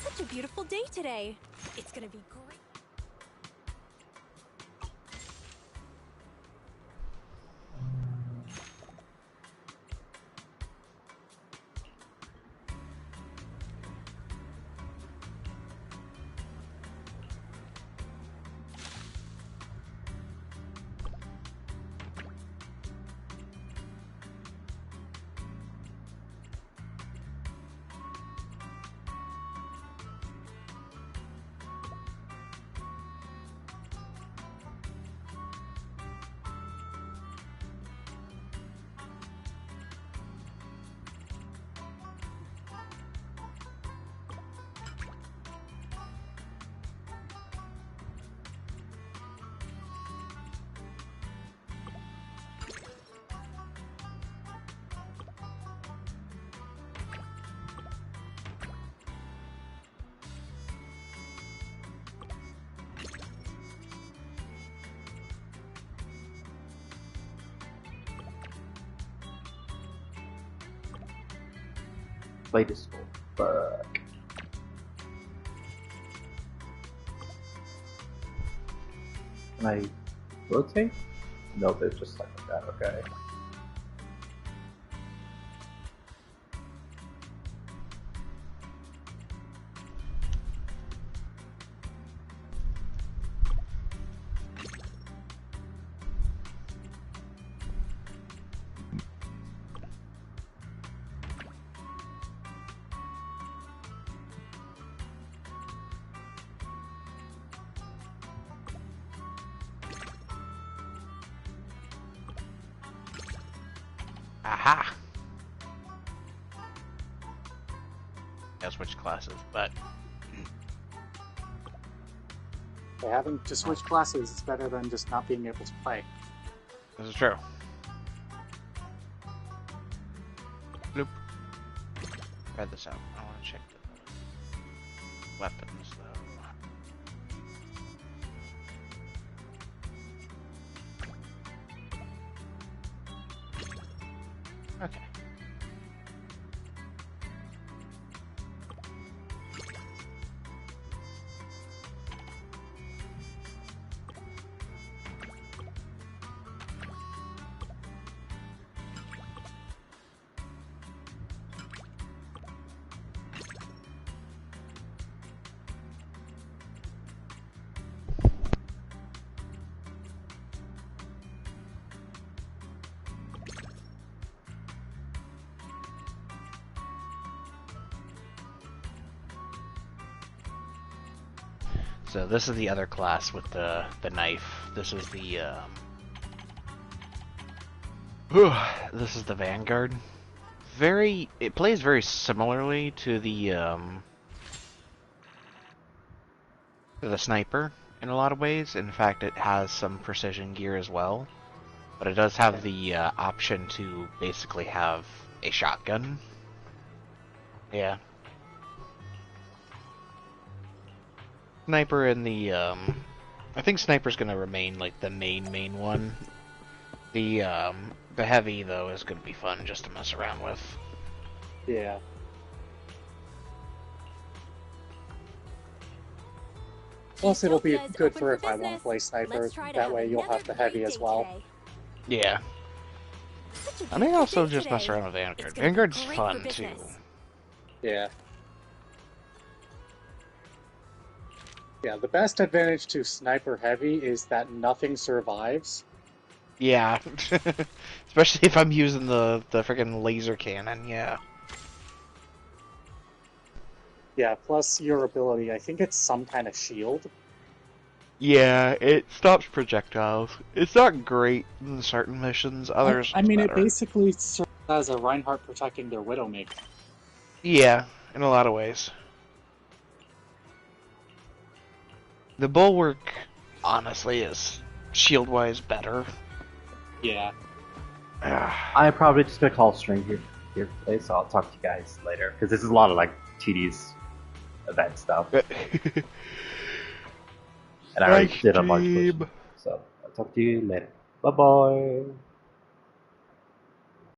Such a beautiful day today. It's gonna be great.
play this school. Fuck. Can I rotate? No, they're just like that, okay.
Aha! Yeah, switch classes, but
Having to switch classes is better than just not being able to play.
this is true. Bloop. Read this out. I want to check the weapons, though. Okay. So this is the other class with the knife. This is the this is the Vanguard. It plays very similarly to the sniper in a lot of ways. In fact, it has some precision gear as well, but it does have the option to basically have a shotgun. Yeah. Sniper and the I think Sniper's gonna remain like the main one. The heavy though is gonna be fun just to mess around with.
Yeah. Plus, it'll be good for if I want to play Sniper. That way, you'll have the heavy as well.
Yeah. I may also just mess around with Vanguard. Vanguard's fun too.
Yeah. Yeah, the best advantage to Sniper Heavy is that nothing survives.
Yeah. Especially if I'm using the freaking laser cannon, yeah.
Yeah, plus your ability, I think it's some kind of shield.
Yeah, it stops projectiles. It's not great in certain missions, others
I mean,
better.
it basically serves as a Reinhardt protecting their Widowmaker.
Yeah, in a lot of ways. The Bulwark, honestly, is shield-wise better.
Yeah.
I'm probably just gonna call string here today, so I'll talk to you guys later. Because this is a lot of like tedious event stuff. And I already did a bunch of missions, so I'll talk to you later. Bye bye.